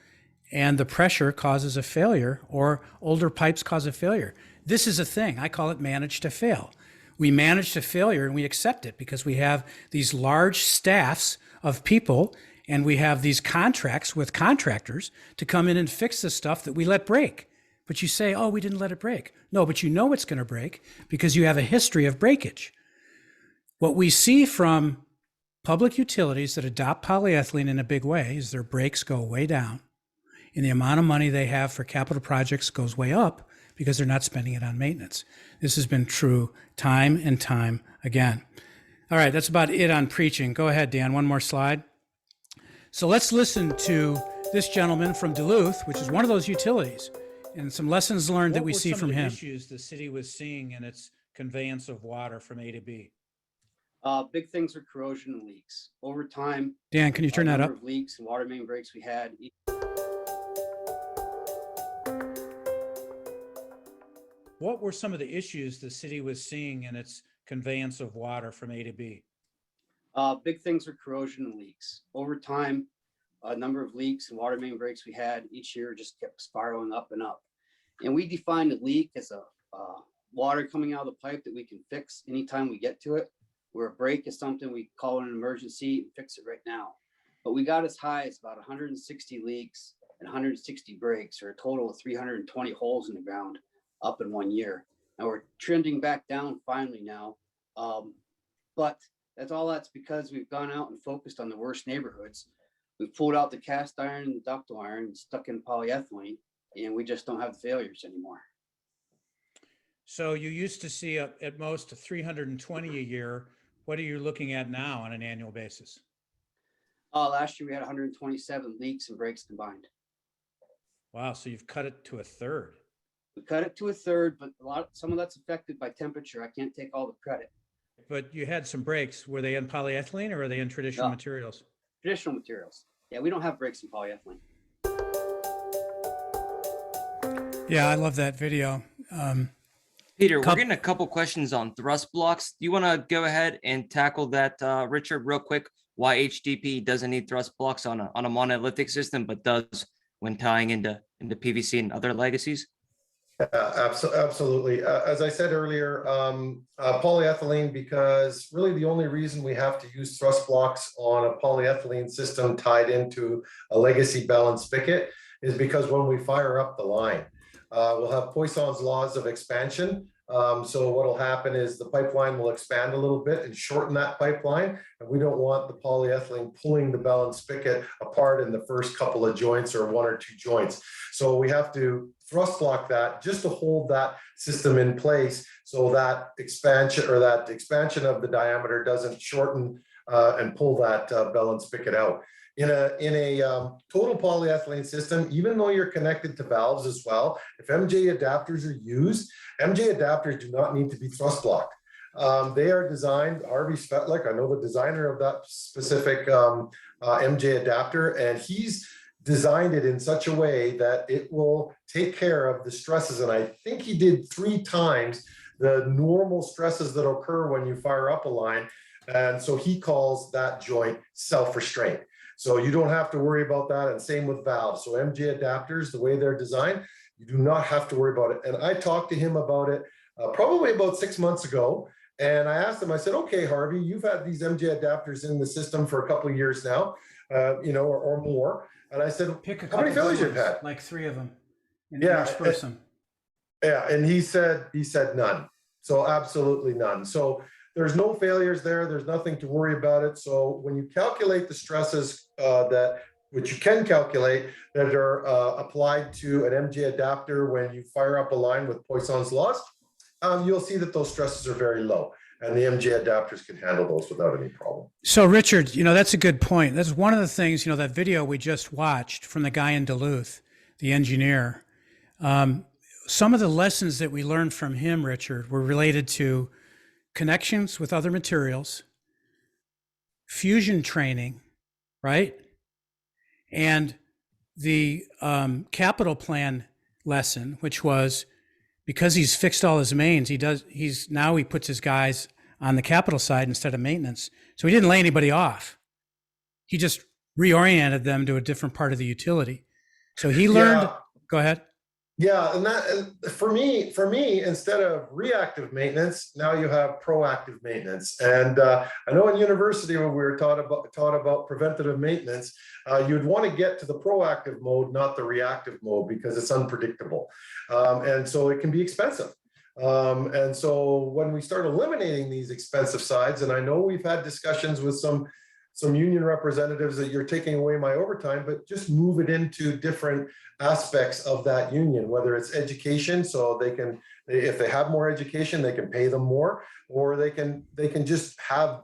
and the pressure causes a failure, or older pipes cause a failure. This is a thing. I call it manage to fail. We manage to failure and we accept it because we have these large staffs of people and we have these contracts with contractors to come in and fix the stuff that we let break. But you say, oh, we didn't let it break. No, but you know it's going to break because you have a history of breakage. What we see from public utilities that adopt polyethylene in a big way is their breaks go way down. And the amount of money they have for capital projects goes way up because they're not spending it on maintenance. This has been true time and time again. All right, that's about it on preaching. Go ahead, Dan, one more slide. So let's listen to this gentleman from Duluth, which is one of those utilities, and some lessons learned that we see from him. What were some of the issues the city was seeing in its conveyance of water from A to B? Big things are corrosion and leaks. Over time, Dan, can you turn that up? Number of leaks and water main breaks we had. What were some of the issues the city was seeing in its conveyance of water from A to B? Big things are corrosion and leaks. Over time, a number of leaks and water main breaks we had each year just kept spiraling up and up. And we defined a leak as a water coming out of the pipe that we can fix anytime we get to it, where a break is something we call an emergency and fix it right now. But we got as high as about 160 leaks and 160 breaks, or a total of 320 holes in the ground up in 1 year. And we're trending back down finally now. But that's because we've gone out and focused on the worst neighborhoods. We've pulled out the cast iron and the ductile iron and stuck in polyethylene, and we just don't have the failures anymore. So you used to see at most 320 a year. What are you looking at now on an annual basis? Last year we had 127 leaks and breaks combined. Wow, so you've cut it to a third. We cut it to a third, but some of that's affected by temperature. I can't take all the credit. But you had some breaks. Were they in polyethylene or are they in traditional No. materials? Traditional materials. Yeah, we don't have breaks in polyethylene. Yeah, I love that video. Peter, we're getting a couple questions on thrust blocks. Do you want to go ahead and tackle that, Richard, real quick? Why HDPE doesn't need thrust blocks on a monolithic system, but does when tying into PVC and other legacies? Absolutely. As I said earlier, polyethylene, because really the only reason we have to use thrust blocks on a polyethylene system tied into a legacy balance spigot is because when we fire up the line, we'll have Poisson's laws of expansion. So what will happen is the pipeline will expand a little bit and shorten that pipeline. And we don't want the polyethylene pulling the balance spigot apart in the first couple of joints or one or two joints. So we have to thrust block that just to hold that system in place so that expansion of the diameter doesn't shorten and pull that balance spigot out. In a total polyethylene system, even though you're connected to valves as well, if MJ adapters are used, MJ adapters do not need to be thrust blocked. They are designed, Harvey Svetlik, I know the designer of that specific MJ adapter, and he's designed it in such a way that it will take care of the stresses. And I think he did 3 times the normal stresses that occur when you fire up a line. And so he calls that joint self-restraint. So you don't have to worry about that. And same with valves. So MJ adapters, the way they're designed, you do not have to worry about it. And I talked to him about it probably about 6 months ago. And I asked him, I said, okay, Harvey, you've had these MJ adapters in the system for a couple of years now, or more. And I said, how many failures you've had? Like 3 of them. And yeah. them. Yeah. And he said none. So absolutely none. So there's no failures there. There's nothing to worry about it. So when you calculate the stresses which you can calculate that are applied to an MJ adapter when you fire up a line with Poisson's laws, you'll see that those stresses are very low. And the MJ adapters can handle those without any problem. So Richard, that's a good point. That's one of the things, that video we just watched from the guy in Duluth, the engineer. Some of the lessons that we learned from him, Richard, were related to connections with other materials, fusion training, right? And the capital plan lesson, which was because he's fixed all his mains, he puts his guys on the capital side instead of maintenance. So he didn't lay anybody off. He just reoriented them to a different part of the utility. So he learned, Go ahead. Yeah, and for me, instead of reactive maintenance, now you have proactive maintenance. And I know in university when we were taught about preventative maintenance, you'd want to get to the proactive mode, not the reactive mode, because it's unpredictable, and so it can be expensive. And so when we start eliminating these expensive sides, and I know we've had discussions with some union representatives that you're taking away my overtime, but just move it into different aspects of that union, whether it's education, so they can, if they have more education, they can pay them more, or they can just have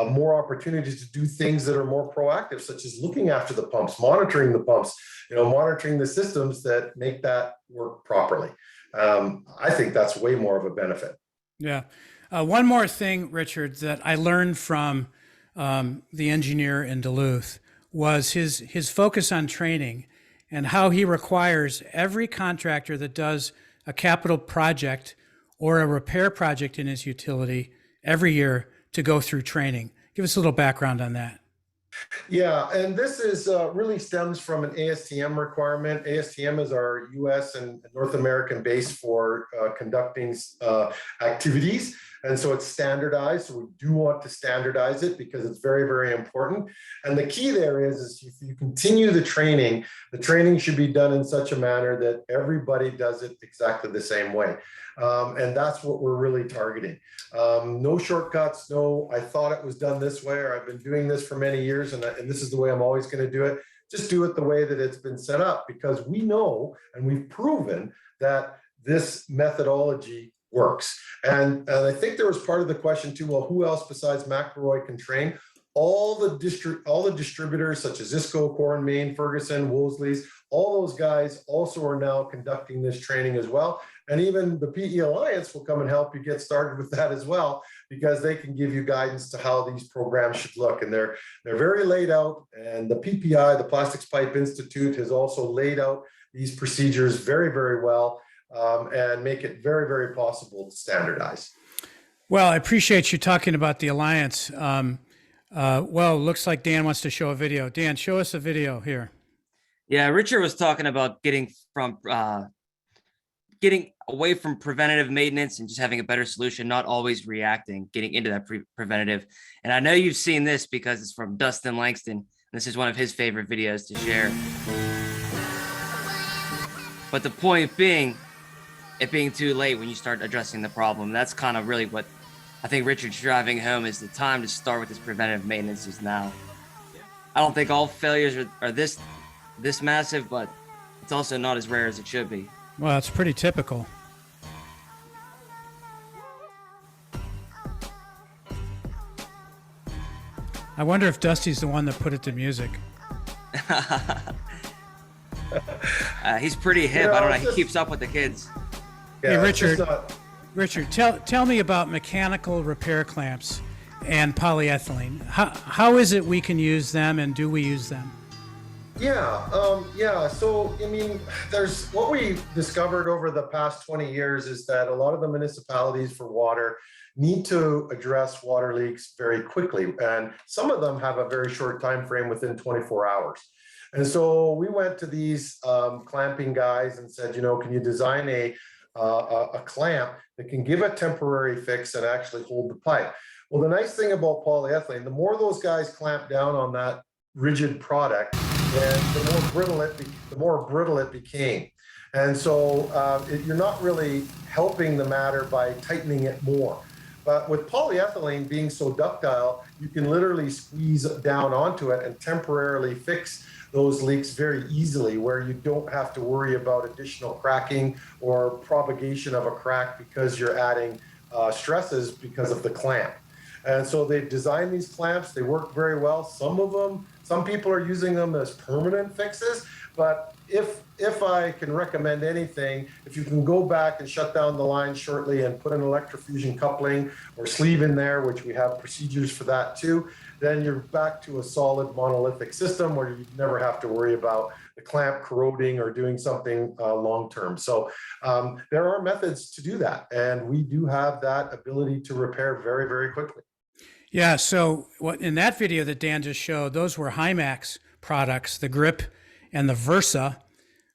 more opportunities to do things that are more proactive, such as looking after the pumps, monitoring the pumps, monitoring the systems that make that work properly. I think that's way more of a benefit. Yeah. One more thing, Richard, that I learned from the engineer in Duluth was his focus on training and how he requires every contractor that does a capital project or a repair project in his utility every year to go through training. Give us a little background on that. Yeah, and this is really stems from an ASTM requirement. ASTM is our U.S. and North American base for conducting activities. And so it's standardized. So we do want to standardize it because it's very, very important. And the key there is if you continue the training should be done in such a manner that everybody does it exactly the same way. And that's what we're really targeting. No shortcuts, no, I thought it was done this way, or I've been doing this for many years, and this is the way I'm always going to do it. Just do it the way that it's been set up, because we know and we've proven that this methodology works. And I think there was part of the question too, well, who else besides McElroy can train? All the distributors such as ISCO, Core and Main, Ferguson, Wolseley's, all those guys also are now conducting this training as well. And even the PE Alliance will come and help you get started with that as well, because they can give you guidance to how these programs should look. And they're very laid out. And the PPI, the Plastics Pipe Institute, has also laid out these procedures very, very well, and make it very, very possible to standardize. Well, I appreciate you talking about the Alliance. Well, looks like Dan wants to show a video. Dan, show us a video here. Yeah, Richard was talking about getting away from preventative maintenance and just having a better solution, not always reacting, getting into that preventative. And I know you've seen this because it's from Dustin Langston. This is one of his favorite videos to share. But the point being, it being too late when you start addressing the problem. That's kind of really what I think Richard's driving home, is the time to start with this preventative maintenance is now. I don't think all failures are this massive, but it's also not as rare as it should be. Well, it's pretty typical. I wonder if Dusty's the one that put it to music. He's pretty hip. I don't know. He keeps up with the kids. Yeah, hey, Richard, tell me about mechanical repair clamps and polyethylene. How is it we can use them, and do we use them? Yeah. So, I mean, there's what we discovered over the past 20 years is that a lot of the municipalities for water need to address water leaks very quickly. And some of them have a very short time frame within 24 hours. And so we went to these clamping guys and said, can you design a clamp that can give a temporary fix and actually hold the pipe? Well, the nice thing about polyethylene, the more those guys clamp down on that rigid product, and the more brittle it became. And so you're not really helping the matter by tightening it more. But with polyethylene being so ductile, you can literally squeeze down onto it and temporarily fix those leaks very easily, where you don't have to worry about additional cracking or propagation of a crack because you're adding stresses because of the clamp. And so they've designed these clamps. They work very well. Some people are using them as permanent fixes, but if I can recommend anything, if you can go back and shut down the line shortly and put an electrofusion coupling or sleeve in there, which we have procedures for that too, then you're back to a solid monolithic system where you never have to worry about the clamp corroding or doing something long-term. So there are methods to do that. And we do have that ability to repair very, very quickly. Yeah, so in that video that Dan just showed, those were Hymax products, the Grip and the Versa.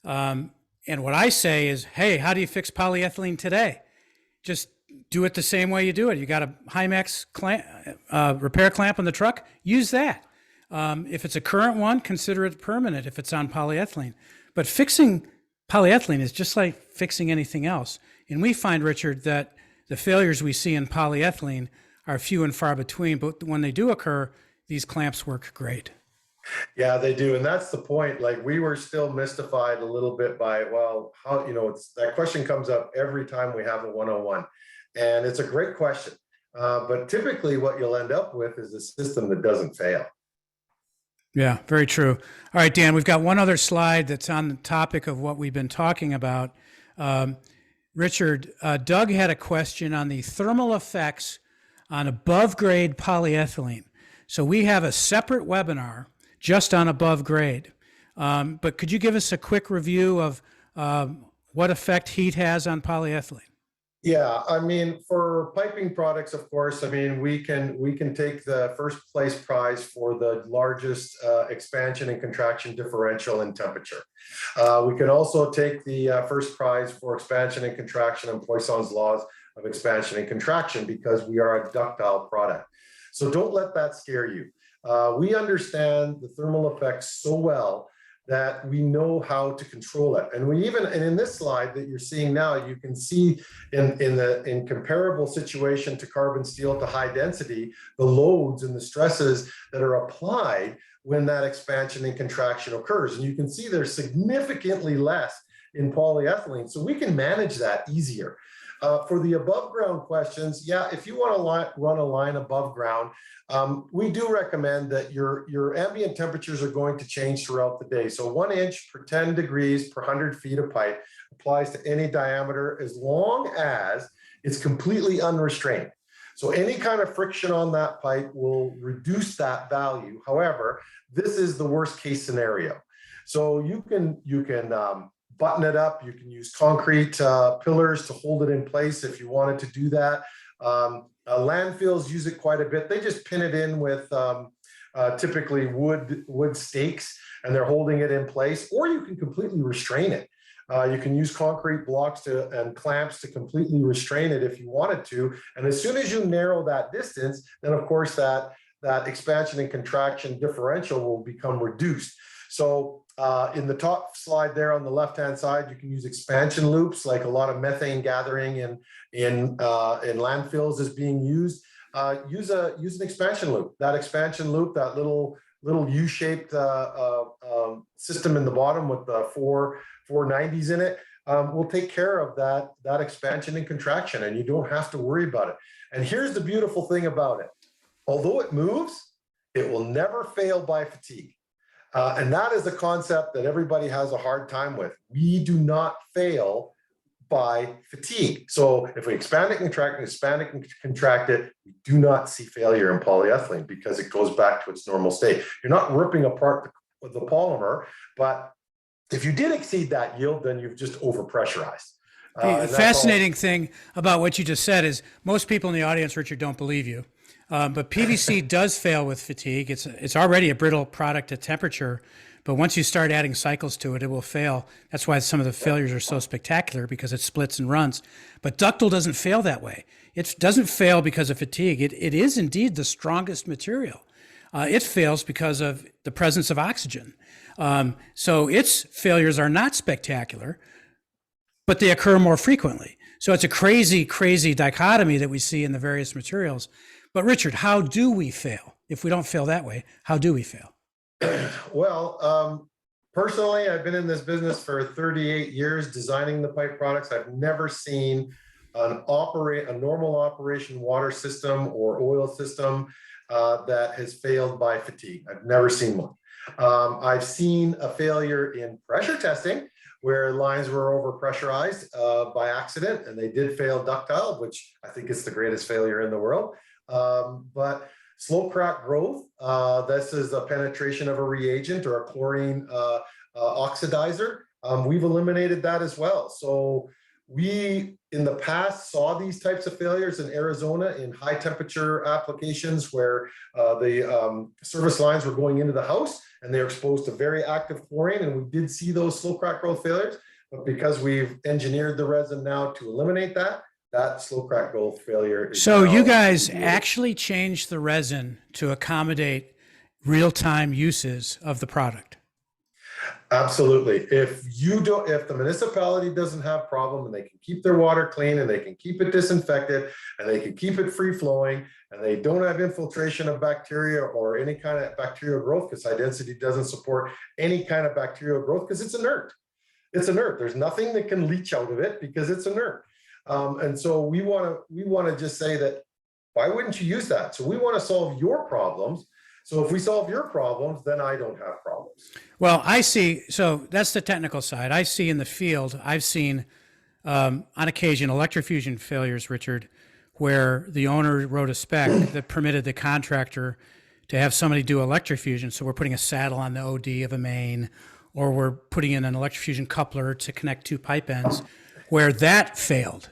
And what I say is, hey, how do you fix polyethylene today? Just do it the same way you do it. You got a Hymax repair clamp on the truck, use that. If it's a current one, consider it permanent if it's on polyethylene. But fixing polyethylene is just like fixing anything else. And we find, Richard, that the failures we see in polyethylene are few and far between, but when they do occur, these clamps work great. Yeah, they do. And that's the point. Like, we were still mystified a little bit by, well, how, that question comes up every time we have a 101. And it's a great question. But typically what you'll end up with is a system that doesn't fail. Yeah, very true. All right, Dan, we've got one other slide that's on the topic of what we've been talking about. Richard, Doug had a question on the thermal effects on above grade polyethylene. So we have a separate webinar just on above grade. But could you give us a quick review of what effect heat has on polyethylene? Yeah, I mean, for piping products, of course, I mean, we can take the first place prize for the largest expansion and contraction differential in temperature. We can also take the first prize for expansion and contraction in Poisson's laws of expansion and contraction because we are a ductile product. So don't let that scare you. We understand the thermal effects so well that we know how to control it. And in this slide that you're seeing now, you can see in comparable situation to carbon steel to high density, the loads and the stresses that are applied when that expansion and contraction occurs. And you can see they're significantly less in polyethylene. So we can manage that easier. For the above ground questions, yeah, if you want to run a line above ground, we do recommend that your ambient temperatures are going to change throughout the day. So 1 inch per 10 degrees per 100 feet of pipe applies to any diameter as long as it's completely unrestrained. So any kind of friction on that pipe will reduce that value. However, this is the worst case scenario. So you can button it up. You can use concrete pillars to hold it in place if you wanted to do that. Landfills use it quite a bit. They just pin it in with typically wood stakes, and they're holding it in place, or you can completely restrain it. You can use concrete blocks and clamps to completely restrain it if you wanted to. And as soon as you narrow that distance, then of course that expansion and contraction differential will become reduced. So in the top slide there on the left-hand side, you can use expansion loops, like a lot of methane gathering in landfills is being used. Use an expansion loop. That expansion loop, that little U-shaped system in the bottom with the four 490s in it, will take care of that expansion and contraction, and you don't have to worry about it. And here's the beautiful thing about it. Although it moves, it will never fail by fatigue. And that is a concept that everybody has a hard time with. We do not fail by fatigue. So if we expand it and contract it, we do not see failure in polyethylene because it goes back to its normal state. You're not ripping apart the polymer, but if you did exceed that yield, then you've just overpressurized. The fascinating thing about what you just said is most people in the audience, Richard, don't believe you. But PVC does fail with fatigue. It's already a brittle product at temperature, but once you start adding cycles to it, it will fail. That's why some of the failures are so spectacular, because it splits and runs. But ductile doesn't fail that way. It doesn't fail because of fatigue. It is indeed the strongest material. It fails because of the presence of oxygen. So its failures are not spectacular, but they occur more frequently. So it's a crazy, crazy dichotomy that we see in the various materials. But Richard, how do we fail? If we don't fail that way, how do we fail? Well, personally, I've been in this business for 38 years designing the pipe products. I've never seen a normal operation water system or oil system that has failed by fatigue. I've never seen one. I've seen a failure in pressure testing where lines were overpressurized by accident, and they did fail ductile, which I think is the greatest failure in the world. But slow crack growth, this is a penetration of a reagent or a chlorine oxidizer. We've eliminated that as well. So we, in the past, saw these types of failures in Arizona in high temperature applications where the service lines were going into the house and they're exposed to very active chlorine, and we did see those slow crack growth failures. But because we've engineered the resin now to eliminate that slow crack growth failure is So you guys actually changed the resin to accommodate real-time uses of the product. Absolutely. If the municipality doesn't have problem and they can keep their water clean and they can keep it disinfected and they can keep it free flowing and they don't have infiltration of bacteria or any kind of bacterial growth, because high density doesn't support any kind of bacterial growth because it's inert. It's inert. There's nothing that can leach out of it because it's inert. And so we want to just say that, why wouldn't you use that? So we want to solve your problems. So if we solve your problems, then I don't have problems. Well, I see. So that's the technical side. I see in the field, I've seen on occasion electrofusion failures, Richard, where the owner wrote a spec that permitted the contractor to have somebody do electrofusion. So we're putting a saddle on the OD of a main, or we're putting in an electrofusion coupler to connect two pipe ends, where that failed.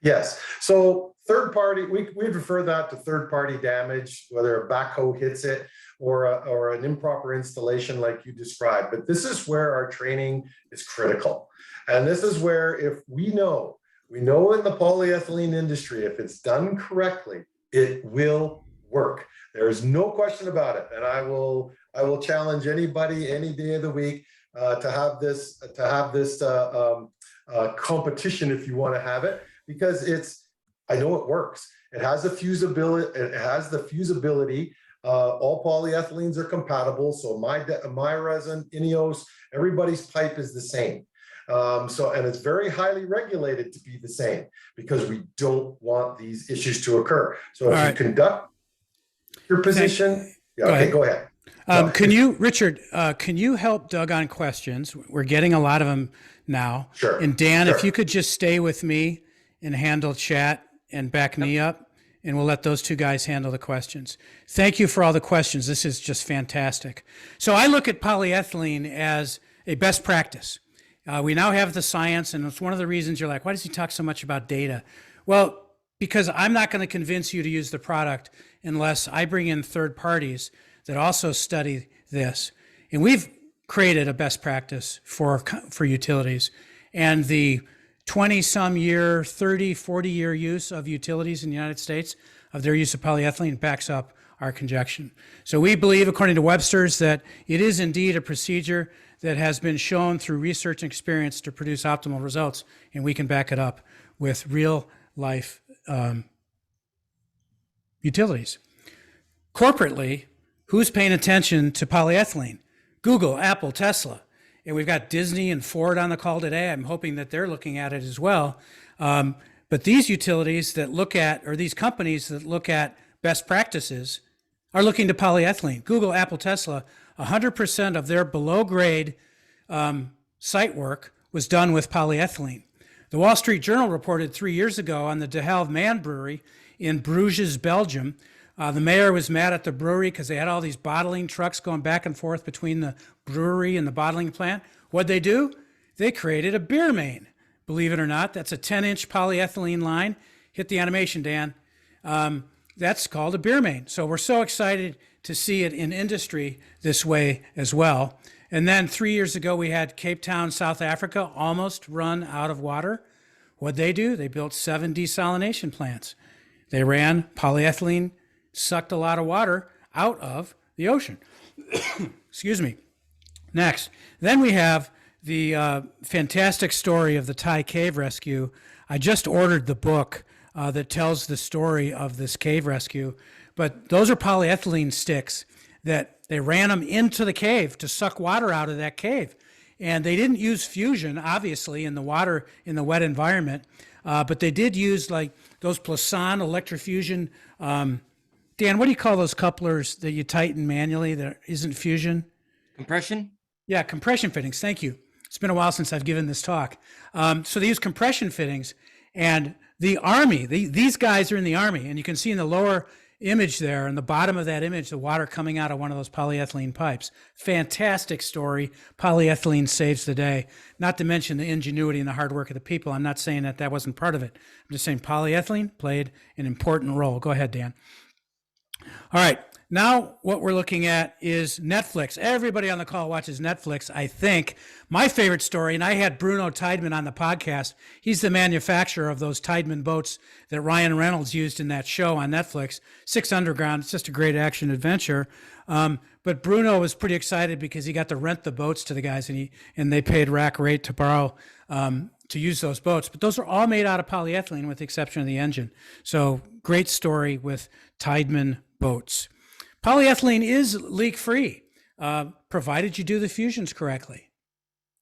Yes. So third party, we refer that to third party damage, whether a backhoe hits it or an improper installation like you described. But this is where our training is critical. And this is where, if we know We know in the polyethylene industry, if it's done correctly, it will work. There is no question about it. And I will challenge anybody any day of the week to have this competition, if you want to have it, because I know it works. It has the fusibility. All polyethylenes are compatible. So my resin, INEOS, everybody's pipe is the same. And it's very highly regulated to be the same because we don't want these issues to occur. So if you conduct your position, go ahead. Richard, can you help Doug on questions? We're getting a lot of them now. Sure. And Dan, if you could just stay with me and handle chat and back me up, and we'll let those two guys handle the questions. Thank you for all the questions. This is just fantastic. So I look at polyethylene as a best practice. We now have the science, and it's one of the reasons you're like, why does he talk so much about data? Well, because I'm not going to convince you to use the product unless I bring in third parties that also study this. And we've created a best practice for utilities. And the 20-some year, 30, 40-year use of utilities in the United States, of their use of polyethylene, backs up our conjecture. So we believe, according to Webster's, that it is indeed a procedure that has been shown through research and experience to produce optimal results, and we can back it up with real life utilities. Corporately, who's paying attention to polyethylene? Google, Apple, Tesla. And we've got Disney and Ford on the call today. I'm hoping that they're looking at it as well. But these utilities that look at, or these companies that look at best practices, are looking to polyethylene. Google, Apple, Tesla, 100% of their below grade site work was done with polyethylene. The Wall Street Journal reported 3 years ago on the De Halve Man Brewery in Bruges, Belgium. The mayor was mad at the brewery because they had all these bottling trucks going back and forth between the brewery and the bottling plant. What'd they do? They created a beer main. Believe it or not, that's a 10-inch polyethylene line. Hit the animation, Dan. That's called a beer main. So we're so excited to see it in industry this way as well. And then 3 years ago, we had Cape Town, South Africa, almost run out of water. What'd they do? They built 7 desalination plants. They ran polyethylene, sucked a lot of water out of the ocean. Excuse me. Next, then we have the fantastic story of the Thai cave rescue. I just ordered the book that tells the story of this cave rescue, but those are polyethylene sticks that they ran them into the cave to suck water out of that cave. And they didn't use fusion, obviously, in the water in the wet environment, but they did use like those Plasan electrofusion. Dan, what do you call those couplers that you tighten manually that isn't fusion? Compression? Yeah, compression fittings. Thank you. It's been a while since I've given this talk. So they use compression fittings, and the Army, these guys are in the Army, and you can see in the lower image there, in the bottom of that image, the water coming out of one of those polyethylene pipes. Fantastic story. Polyethylene saves the day. Not to mention the ingenuity and the hard work of the people. I'm not saying that wasn't part of it. I'm just saying polyethylene played an important role. Go ahead, Dan. All right, now what we're looking at is Netflix. Everybody on the call watches Netflix, I think. My favorite story, and I had Bruno Tideman on the podcast. He's the manufacturer of those Tideman boats that Ryan Reynolds used in that show on Netflix, 6 Underground. It's just a great action adventure. But Bruno was pretty excited because he got to rent the boats to the guys, and they paid rack rate to borrow to use those boats. But those are all made out of polyethylene with the exception of the engine. So great story with Tideman boats. Polyethylene is leak-free, provided you do the fusions correctly.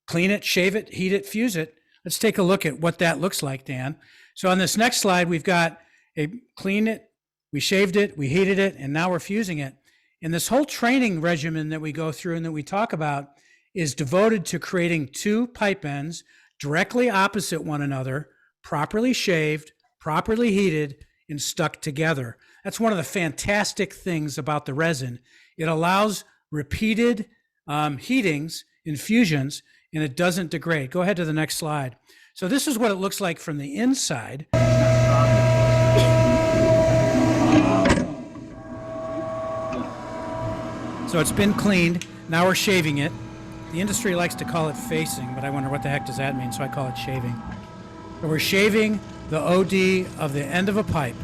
Clean it, shave it, heat it, fuse it. Let's take a look at what that looks like, Dan. So on this next slide, we've got cleaned it, we shaved it, we heated it, and now we're fusing it. And this whole training regimen that we go through and that we talk about is devoted to creating 2 pipe ends directly opposite one another, properly shaved, properly heated, and stuck together. That's one of the fantastic things about the resin. It allows repeated heatings and fusions, and it doesn't degrade. Go ahead to the next slide. So this is what it looks like from the inside. So it's been cleaned. Now we're shaving it. The industry likes to call it facing, but I wonder what the heck does that mean, so I call it shaving. So we're shaving the OD of the end of a pipe.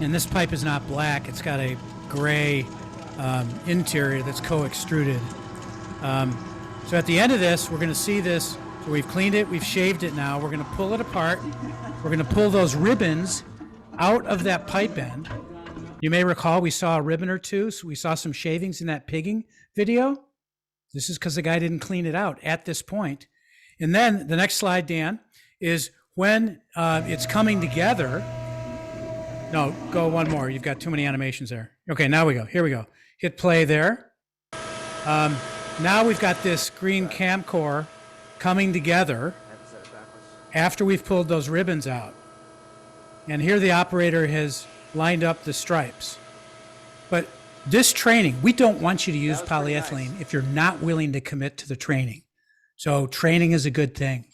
And this pipe is not black. It's got a gray interior that's co-extruded. So at the end of this, we're going to see this. So we've cleaned it. We've shaved it now. We're going to pull it apart. We're going to pull those ribbons out of that pipe end. You may recall we saw a ribbon or two. So we saw some shavings in that pigging video. This is because the guy didn't clean it out at this point. And then the next slide, Dan, is when it's coming together. No, go one more. You've got too many animations there. Okay, now we go. Here we go. Hit play there. Now we've got this green cam core coming together after we've pulled those ribbons out. And here the operator has lined up the stripes. But this training, we don't want you to use polyethylene if you're not willing to commit to the training. So training is a good thing.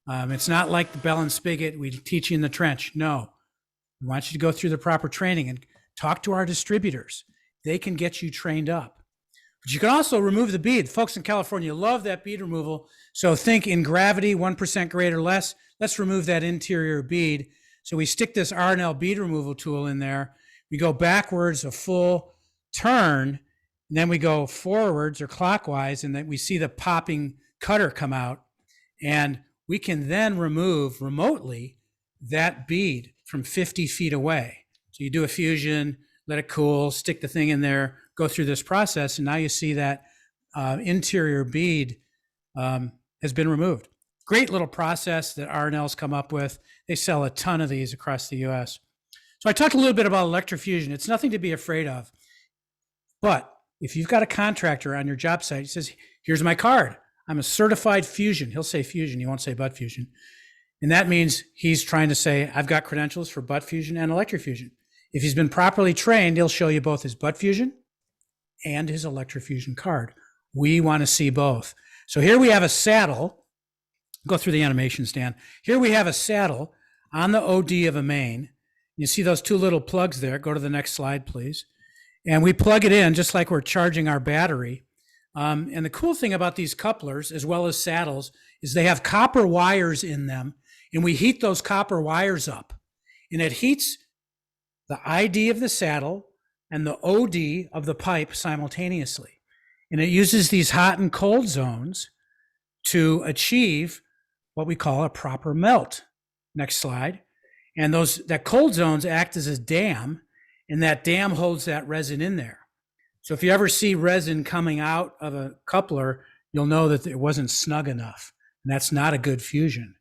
It's not like the bell and spigot, we teach you in the trench. No, we want you to go through the proper training and talk to our distributors. They can get you trained up. But you can also remove the bead. Folks in California love that bead removal. So think in gravity, 1% grade or less. Let's remove that interior bead. So we stick this R&L bead removal tool in there. We go backwards a full turn, and then we go forwards or clockwise, and then we see the popping cutter come out. And we can then remove remotely that bead from 50 feet away. So you do a fusion, let it cool, stick the thing in there, go through this process, and now you see that interior bead has been removed. Great little process that R&L's come up with. They sell a ton of these across the US. So I talked a little bit about electrofusion. It's nothing to be afraid of. But if you've got a contractor on your job site, he says, here's my card. I'm a certified fusion. He'll say fusion. He won't say butt fusion. And that means he's trying to say, I've got credentials for butt fusion and electrofusion. If he's been properly trained, he'll show you both his butt fusion and his electrofusion card. We want to see both. So here we have a saddle. Go through the animations, Dan. Here we have a saddle on the OD of a main. You see those two little plugs there. Go to the next slide, please. And we plug it in just like we're charging our battery. And the cool thing about these couplers, as well as saddles, is they have copper wires in them, and we heat those copper wires up. And it heats the ID of the saddle and the OD of the pipe simultaneously. And it uses these hot and cold zones to achieve what we call a proper melt. Next slide. And that cold zones act as a dam, and that dam holds that resin in there. So if you ever see resin coming out of a coupler, you'll know that it wasn't snug enough, and that's not a good fusion.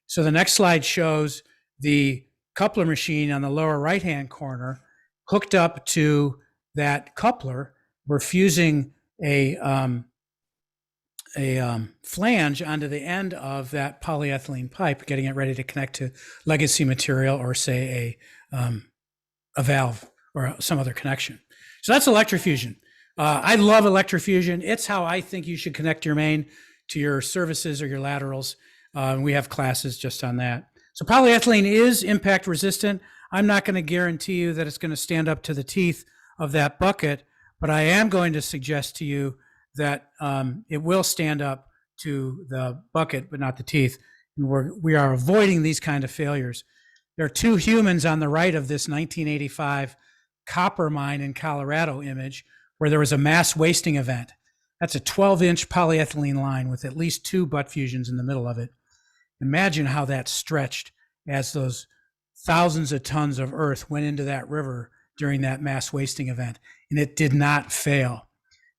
So the next slide shows the coupler machine on the lower right-hand corner hooked up to that coupler. We're fusing a flange onto the end of that polyethylene pipe, getting it ready to connect to legacy material or say a valve or some other connection. So that's electrofusion. I love electrofusion. It's how I think you should connect your main to your services or your laterals. We have classes just on that. So polyethylene is impact resistant. I'm not going to guarantee you that it's going to stand up to the teeth of that bucket, but I am going to suggest to you that it will stand up to the bucket, but not the teeth. And we are avoiding these kind of failures. There are two humans on the right of this 1985 copper mine in Colorado image where there was a mass wasting event. That's a 12-inch polyethylene line with at least two butt fusions in the middle of it. Imagine how that stretched as those thousands of tons of earth went into that river during that mass wasting event, and it did not fail.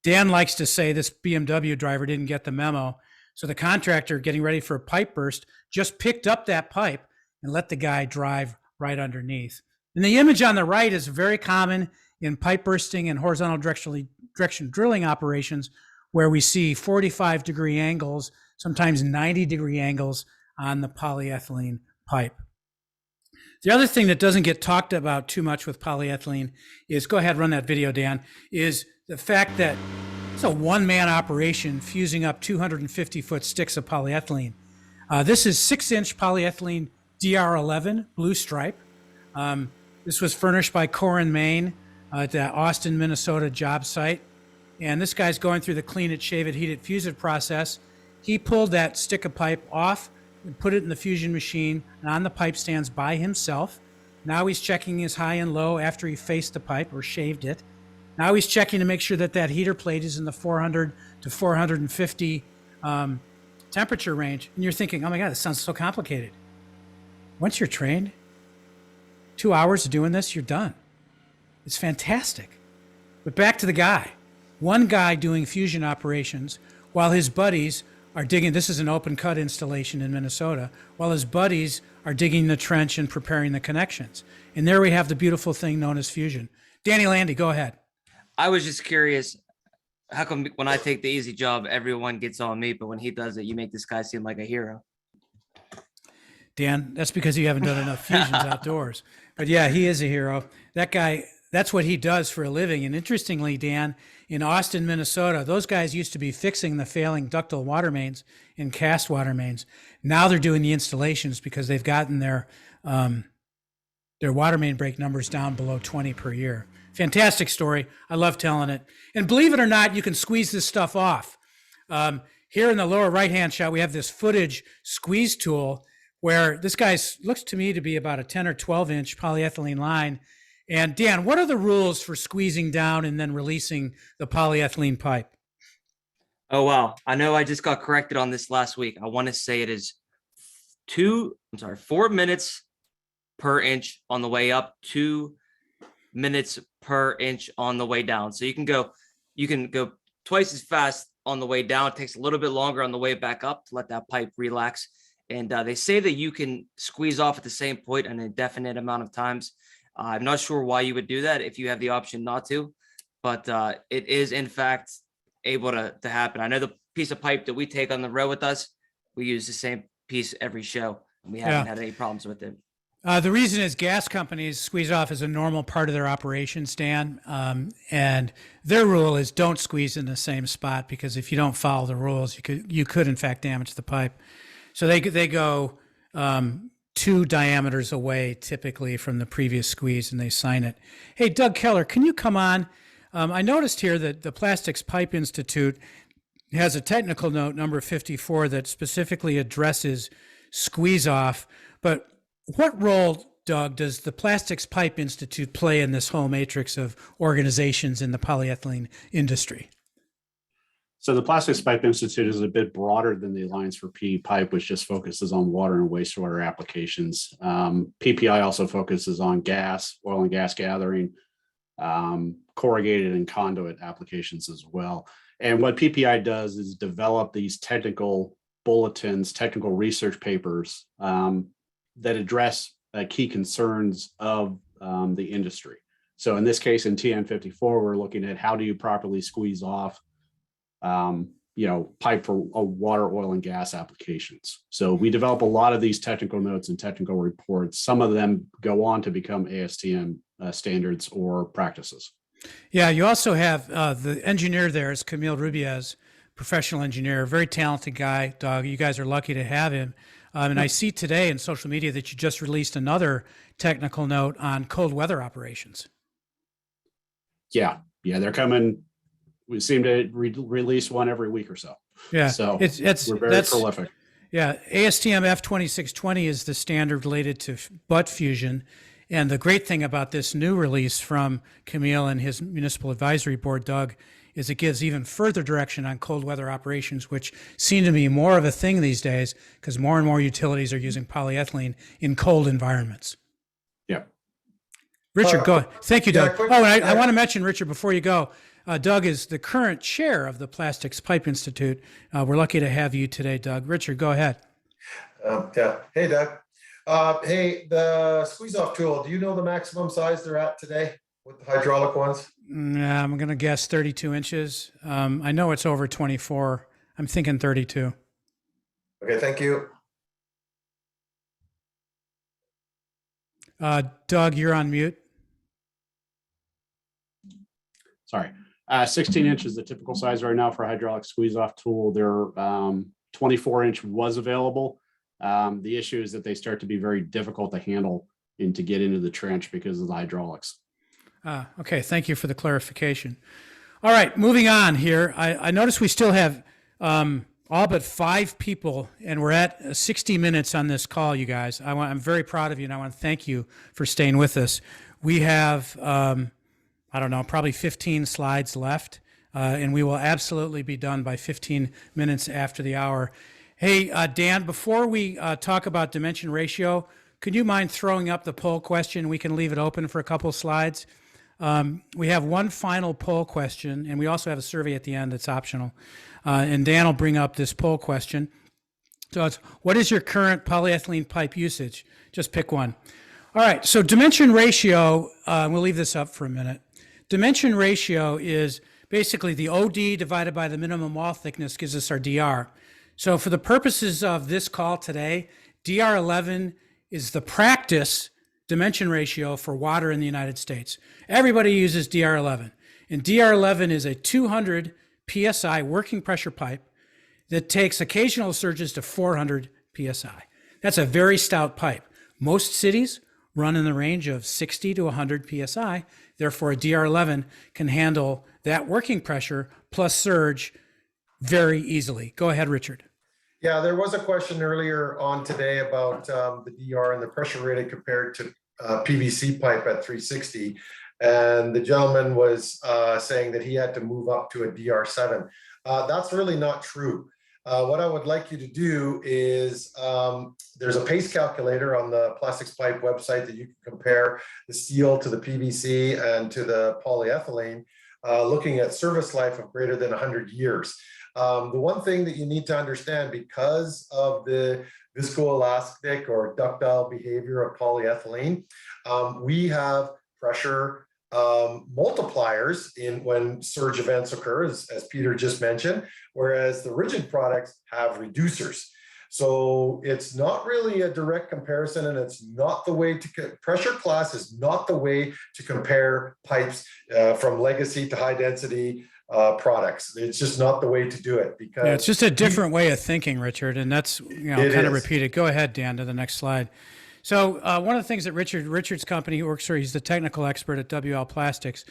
Dan likes to say this BMW driver didn't get the memo, so the contractor getting ready for a pipe burst just picked up that pipe and let the guy drive right underneath. And the image on the right is very common in pipe bursting and horizontal direction drilling operations, where we see 45-degree angles, sometimes 90-degree angles on the polyethylene pipe. The other thing that doesn't get talked about too much with polyethylene is, go ahead, run that video, Dan, is the fact that it's a one-man operation fusing up 250-foot sticks of polyethylene. This is 6-inch polyethylene DR11 blue stripe. This was furnished by Core and Main at the Austin, Minnesota job site. And this guy's going through the clean it, shave it, heat it, fuse it process. He pulled that stick of pipe off would put it in the fusion machine and on the pipe stands by himself. Now he's checking his high and low after he faced the pipe or shaved it. Now he's checking to make sure that that heater plate is in the 400 to 450 temperature range. And you're thinking, oh my God, this sounds so complicated. Once you're trained, 2 hours of doing this, you're done. It's fantastic. But back to the guy. One guy doing fusion operations while his buddies are digging. This is an open cut installation in Minnesota, while his buddies are digging the trench and preparing the connections. And there we have the beautiful thing known as fusion. Danny Landy, go ahead. I was just curious, how come when I take the easy job, everyone gets on me, but when he does it, you make this guy seem like a hero? Dan, that's because you haven't done enough fusions outdoors. But yeah, he is a hero. That guy, that's what he does for a living. And interestingly, Dan, in Austin, Minnesota, those guys used to be fixing the failing ductile water mains and cast water mains. Now they're doing the installations because they've gotten their water main break numbers down below 20 per year. Fantastic story. I love telling it. And believe it or not, you can squeeze this stuff off. Here in the lower right-hand shot, we have this footage squeeze tool where this guy looks to me to be about a 10 or 12 inch polyethylene line. And Dan, what are the rules for squeezing down and then releasing the polyethylene pipe? Oh, wow. I know I just got corrected on this last week. I want to say it is 4 minutes per inch on the way up, 2 minutes per inch on the way down. So you can go twice as fast on the way down. It takes a little bit longer on the way back up to let that pipe relax. And they say that you can squeeze off at the same point an indefinite amount of times. I'm not sure why you would do that if you have the option not to, but it is in fact able to happen. I know the piece of pipe that we take on the road with us, we use the same piece every show, and we haven't had any problems with it. The reason is gas companies squeeze off as a normal part of their operations, Dan, and their rule is don't squeeze in the same spot, because if you don't follow the rules, you could in fact damage the pipe. So they go 2 diameters away typically from the previous squeeze, and they sign it. Hey, Doug Keller, can you come on? I noticed here that the Plastics Pipe Institute has a technical note, number 54, that specifically addresses squeeze off. But what role, Doug, does the Plastics Pipe Institute play in this whole matrix of organizations in the polyethylene industry? So the Plastics Pipe Institute is a bit broader than the Alliance for PE Pipe, which just focuses on water and wastewater applications. PPI also focuses on gas, oil and gas gathering, corrugated and conduit applications as well. And what PPI does is develop these technical bulletins, technical research papers that address key concerns of the industry. So in this case, in TN54, we're looking at how do you properly squeeze off pipe for water, oil, and gas applications. So we develop a lot of these technical notes and technical reports. Some of them go on to become ASTM standards or practices. Yeah, you also have the engineer there is Camille Rubiez, professional engineer, very talented guy, Doug. You guys are lucky to have him. And I see today in social media that you just released another technical note on cold weather operations. Yeah, they're coming. We seem to release one every week or so. Yeah, so we're very prolific. Yeah, ASTM F2620 is the standard related to butt fusion. And the great thing about this new release from Camille and his municipal advisory board, Doug, is it gives even further direction on cold weather operations, which seem to be more of a thing these days because more and more utilities are using polyethylene in cold environments. Yeah. Richard, go ahead. Thank you, Doug. I want to mention, Richard, before you go, Doug is the current chair of the Plastics Pipe Institute. We're lucky to have you today, Doug. Richard, go ahead. Hey, Doug. Hey, the squeeze-off tool, do you know the maximum size they're at today with the hydraulic ones? Yeah, I'm going to guess 32 inches. I know it's over 24. I'm thinking 32. Okay, thank you. Doug, you're on mute. Sorry. 16 inch is the typical size right now for a hydraulic squeeze-off tool. Their 24-inch was available. The issue is that they start to be very difficult to handle and to get into the trench because of the hydraulics. Okay, thank you for the clarification. All right, moving on here. I notice we still have all but 5 people, and we're at 60 minutes on this call, you guys. I'm very proud of you, and I want to thank you for staying with us. We have, I don't know, probably 15 slides left, and we will absolutely be done by 15 minutes after the hour. Hey, Dan, before we talk about dimension ratio, could you mind throwing up the poll question? We can leave it open for a couple slides. We have one final poll question, and we also have a survey at the end that's optional. And Dan will bring up this poll question. So it's, what is your current polyethylene pipe usage? Just pick one. All right, so dimension ratio, we'll leave this up for a minute. Dimension ratio is basically the OD divided by the minimum wall thickness gives us our DR. So for the purposes of this call today, DR11 is the practice dimension ratio for water in the United States. Everybody uses DR11. And DR11 is a 200 PSI working pressure pipe that takes occasional surges to 400 PSI. That's a very stout pipe. Most cities run in the range of 60 to 100 PSI. Therefore, a DR11 can handle that working pressure plus surge very easily. Go ahead, Richard. Yeah, there was a question earlier on today about the DR and the pressure rating compared to PVC pipe at 360. And the gentleman was saying that he had to move up to a DR7. That's really not true. What I would like you to do is there's a pace calculator on the plastics pipe website that you can compare the steel to the PVC and to the polyethylene, looking at service life of greater than 100 years. The one thing that you need to understand, because of the viscoelastic or ductile behavior of polyethylene, we have pressure multipliers in when surge events occur, as Peter just mentioned, whereas the rigid products have reducers. So it's not really a direct comparison, and it's not the way to, pressure class is not the way to compare pipes from legacy to high density products. It's just not the way to do it, because yeah, it's just a different way of thinking, Richard, and that's kind of repeated. Go ahead, Dan, to the next slide. So one of the things that Richard's company works for, he's the technical expert at WL Plastics.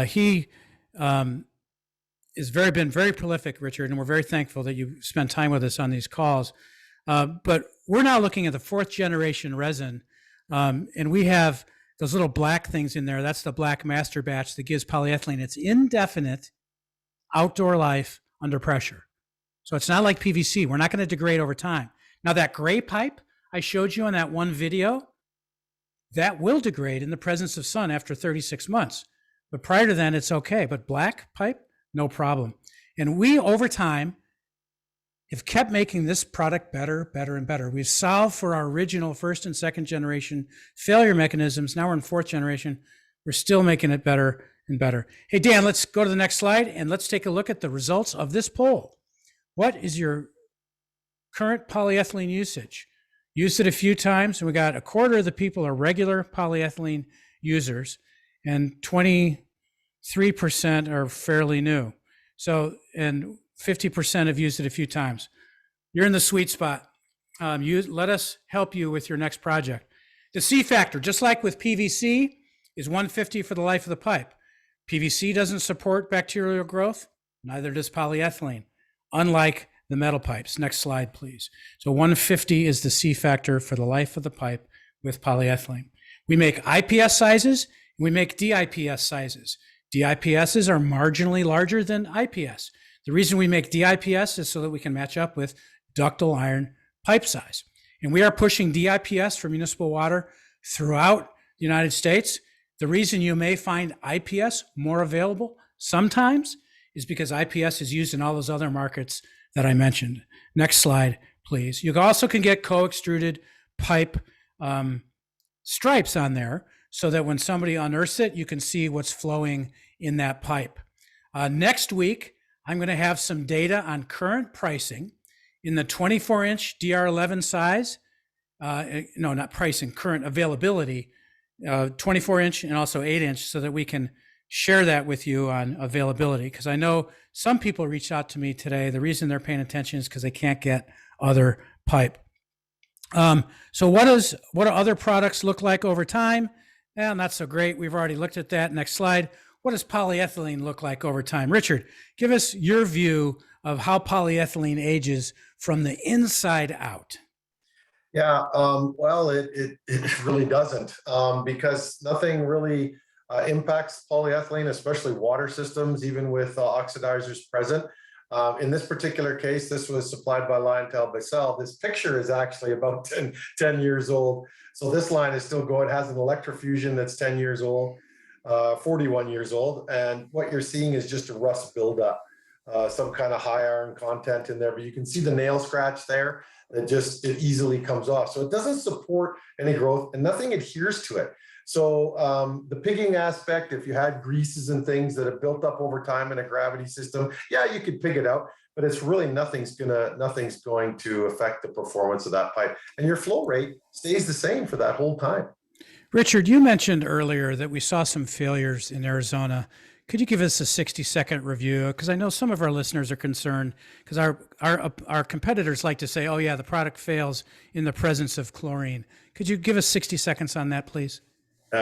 He has been very prolific, Richard, and we're very thankful that you spend time with us on these calls. But we're now looking at the 4th generation resin, and we have those little black things in there. That's the black master batch that gives polyethylene its indefinite outdoor life under pressure. So it's not like PVC. We're not going to degrade over time. Now that gray pipe I showed you on that one video, that will degrade in the presence of sun after 36 months. But prior to then, it's okay. But black pipe, no problem. And we, over time, have kept making this product better, better, and better. We've solved for our original 1st and 2nd generation failure mechanisms. Now we're in 4th generation. We're still making it better and better. Hey, Dan, let's go to the next slide, and let's take a look at the results of this poll. What is your current polyethylene usage? Used it a few times, and we got 1/4 of the people are regular polyethylene users, and 23% are fairly new. So, and 50% have used it a few times. You're in the sweet spot. Let us help you with your next project. The C factor, just like with PVC, is 150 for the life of the pipe. PVC doesn't support bacterial growth, neither does polyethylene, unlike the metal pipes. Next slide, please. So 150 is the C factor for the life of the pipe with polyethylene. We make IPS sizes, and we make DIPS sizes. DIPSs are marginally larger than IPS. The reason we make DIPS is so that we can match up with ductile iron pipe size. And we are pushing DIPS for municipal water throughout the United States. The reason you may find IPS more available sometimes is because IPS is used in all those other markets that I mentioned. Next slide, please. You also can get co-extruded pipe stripes on there so that when somebody unearths it, you can see what's flowing in that pipe. Next week, I'm going to have some data on current pricing in the 24-inch DR11 size. No, not pricing, current availability, 24-inch and also 8-inch, so that we can share that with you on availability, because I know some people reached out to me today. The reason they're paying attention is because they can't get other pipe. So what do other products look like over time? Well, not so great. We've already looked at that. Next slide. What does polyethylene look like over time? Richard, give us your view of how polyethylene ages from the inside out? Yeah, well, it really doesn't, because nothing really impacts polyethylene, especially water systems, even with oxidizers present. In this particular case, this was supplied by LyondellBasell. This picture is actually about 10 years old. So this line is still going, it has an electrofusion that's 10 years old, 41 years old. And what you're seeing is just a rust buildup, some kind of high iron content in there, but you can see the nail scratch there. It easily comes off. So it doesn't support any growth and nothing adheres to it. So the pigging aspect, if you had greases and things that have built up over time in a gravity system, yeah, you could pig it out, but it's really nothing's going to affect the performance of that pipe. And your flow rate stays the same for that whole time. Richard, you mentioned earlier that we saw some failures in Arizona. Could you give us a 60-second review? Because I know some of our listeners are concerned because our competitors like to say, oh yeah, the product fails in the presence of chlorine. Could you give us 60 seconds on that, please?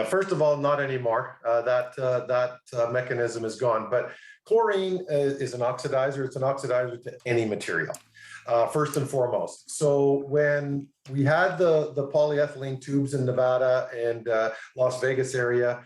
First of all, not anymore. That mechanism is gone. But chlorine is an oxidizer. It's an oxidizer to any material, first and foremost. So when we had the polyethylene tubes in Nevada and Las Vegas area,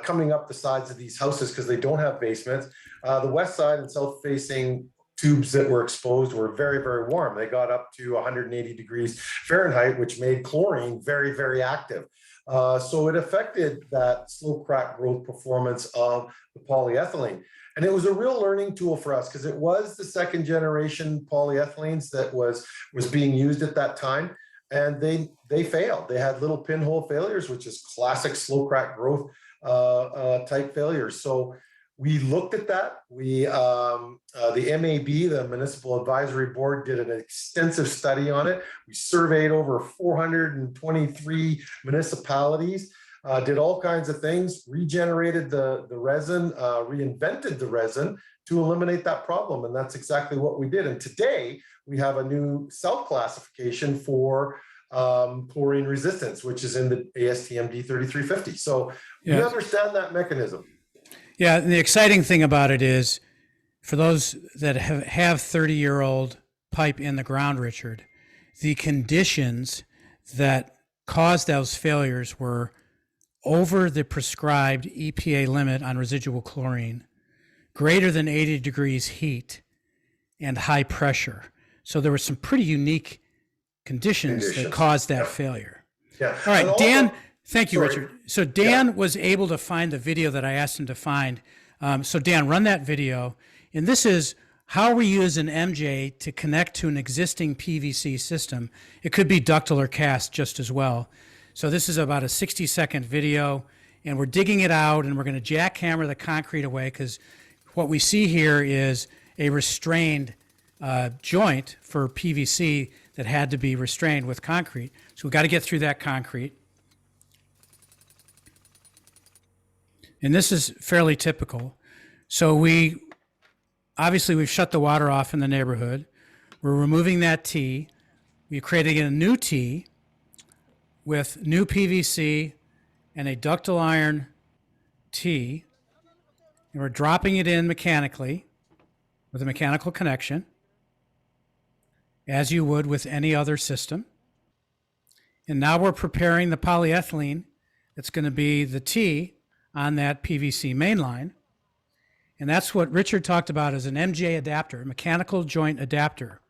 coming up the sides of these houses because they don't have basements. The west side and south facing tubes that were exposed were very, very warm. They got up to 180 degrees Fahrenheit, which made chlorine very, very active. So it affected that slow crack growth performance of the polyethylene. And it was a real learning tool for us because it was the second generation polyethylenes that was being used at that time. And they failed. They had little pinhole failures, which is classic slow crack growth type failures. So we looked at that. The MAB, the Municipal Advisory Board, did an extensive study on it. We surveyed over 423 municipalities, did all kinds of things, regenerated the resin, reinvented the resin to eliminate that problem. And that's exactly what we did. And today we have a new self-classification for chlorine resistance, which is in the ASTM D3350. So we understand that mechanism. Yeah, and the exciting thing about it is, for those that have 30-year-old pipe in the ground, Richard, the conditions that caused those failures were over the prescribed EPA limit on residual chlorine, greater than 80 degrees heat, and high pressure. So there were some pretty unique conditions that caused that failure. Yeah. All right, Dan, thank you, Richard. So Dan was able to find the video that I asked him to find. So Dan, run that video. And this is how we use an MJ to connect to an existing PVC system. It could be ductile or cast just as well. So this is about a 60-second video, and we're digging it out, and we're going to jackhammer the concrete away because what we see here is a restrained joint for PVC that had to be restrained with concrete. So we've got to get through that concrete. And this is fairly typical. So we've shut the water off in the neighborhood. We're removing that T. We're creating a new T with new PVC and a ductile iron T. And we're dropping it in mechanically with a mechanical connection, as you would with any other system. And now we're preparing the polyethylene that's going to be the T on that PVC main line. And that's what Richard talked about as an MJ adapter, mechanical joint adapter.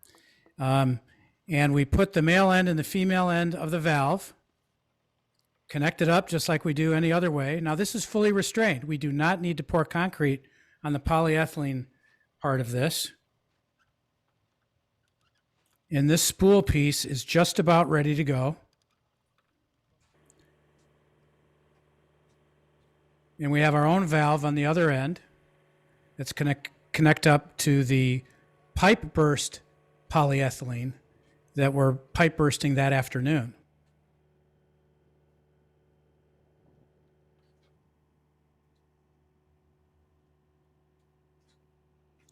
And we put the male end and the female end of the valve, connect it up just like we do any other way. Now this is fully restrained. We do not need to pour concrete on the polyethylene part of this. And this spool piece is just about ready to go. And we have our own valve on the other end that's going to connect up to the pipe burst polyethylene that we're pipe bursting that afternoon.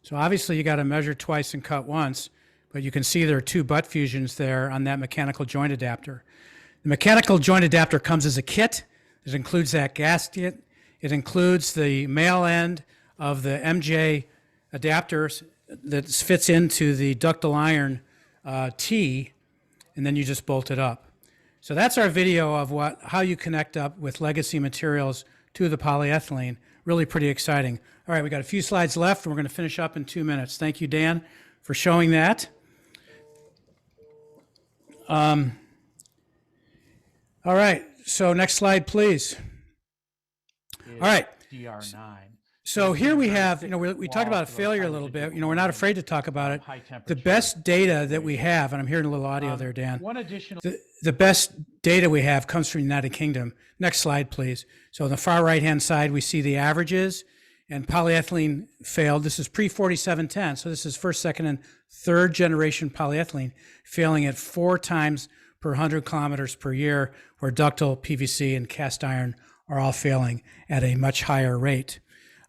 So obviously you got to measure twice and cut once, but you can see there are two butt fusions there on that mechanical joint adapter. The mechanical joint adapter comes as a kit. It includes that gasket. It includes the male end of the MJ adapters that fits into the ductile iron T, and then you just bolt it up. So that's our video of how you connect up with legacy materials to the polyethylene. Really pretty exciting. All right, we got a few slides left, and we're going to finish up in 2 minutes. Thank you, Dan, for showing that. All right, so next slide, please. All right. DR9. So here we have, we talked about failure a little bit. We're not afraid to talk about it. The best data that we have, and I'm hearing a little audio there, Dan. One additional. The best data we have comes from the United Kingdom. Next slide, please. So on the far right-hand side, we see the averages, and polyethylene failed. This is pre-4710, so this is first, second, and third generation polyethylene failing at 4 times per 100 kilometers per year, where ductile, PVC, and cast iron are all failing at a much higher rate.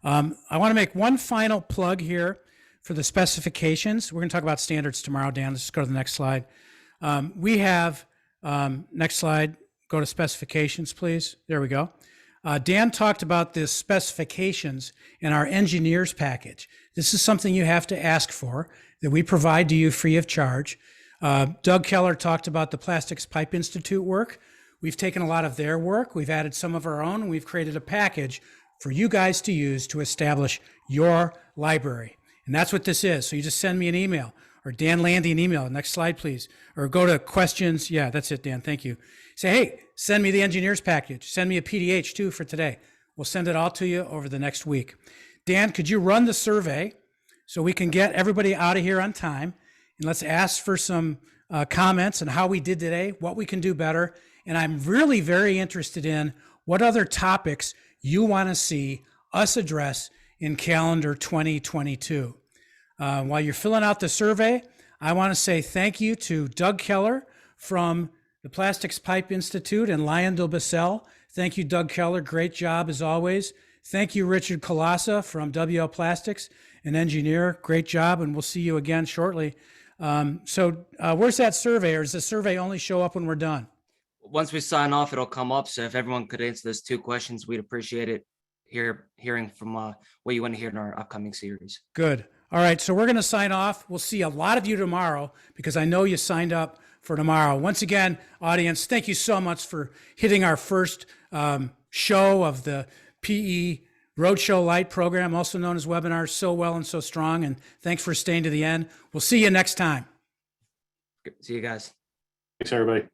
I want to make one final plug here for the specifications. We're going to talk about standards tomorrow, Dan. Let's just go to the next slide. We have, next slide, go to specifications, please. There we go. Dan talked about the specifications in our engineers package. This is something you have to ask for, that we provide to you free of charge. Doug Keller talked about the Plastics Pipe Institute work. We've taken a lot of their work. We've added some of our own, and we've created a package for you guys to use to establish your library. And that's what this is. So you just send me an email, or Dan Landy an email. Next slide, please. Or go to questions. Yeah, that's it, Dan. Thank you. Say, hey, send me the engineers package. Send me a PDH too for today. We'll send it all to you over the next week. Dan, could you run the survey so we can get everybody out of here on time? And let's ask for some comments on how we did today, what we can do better. And I'm really very interested in what other topics you want to see us address in calendar 2022. While you're filling out the survey, I want to say thank you to Doug Keller from the Plastics Pipe Institute and Lionel Bissell. Thank you, Doug Keller. Great job as always. Thank you, Richard Colassa from WL Plastics, an engineer. Great job, and we'll see you again shortly. Where's that survey, or does the survey only show up when we're done? Once we sign off, it'll come up. So if everyone could answer those 2 questions, we'd appreciate it. Hearing from what you want to hear in our upcoming series. Good. All right. So we're going to sign off. We'll see a lot of you tomorrow, because I know you signed up for tomorrow. Once again, audience, thank you so much for hitting our first show of the PE Roadshow Light program, also known as webinars, so well and so strong. And thanks for staying to the end. We'll see you next time. See you guys. Thanks, everybody.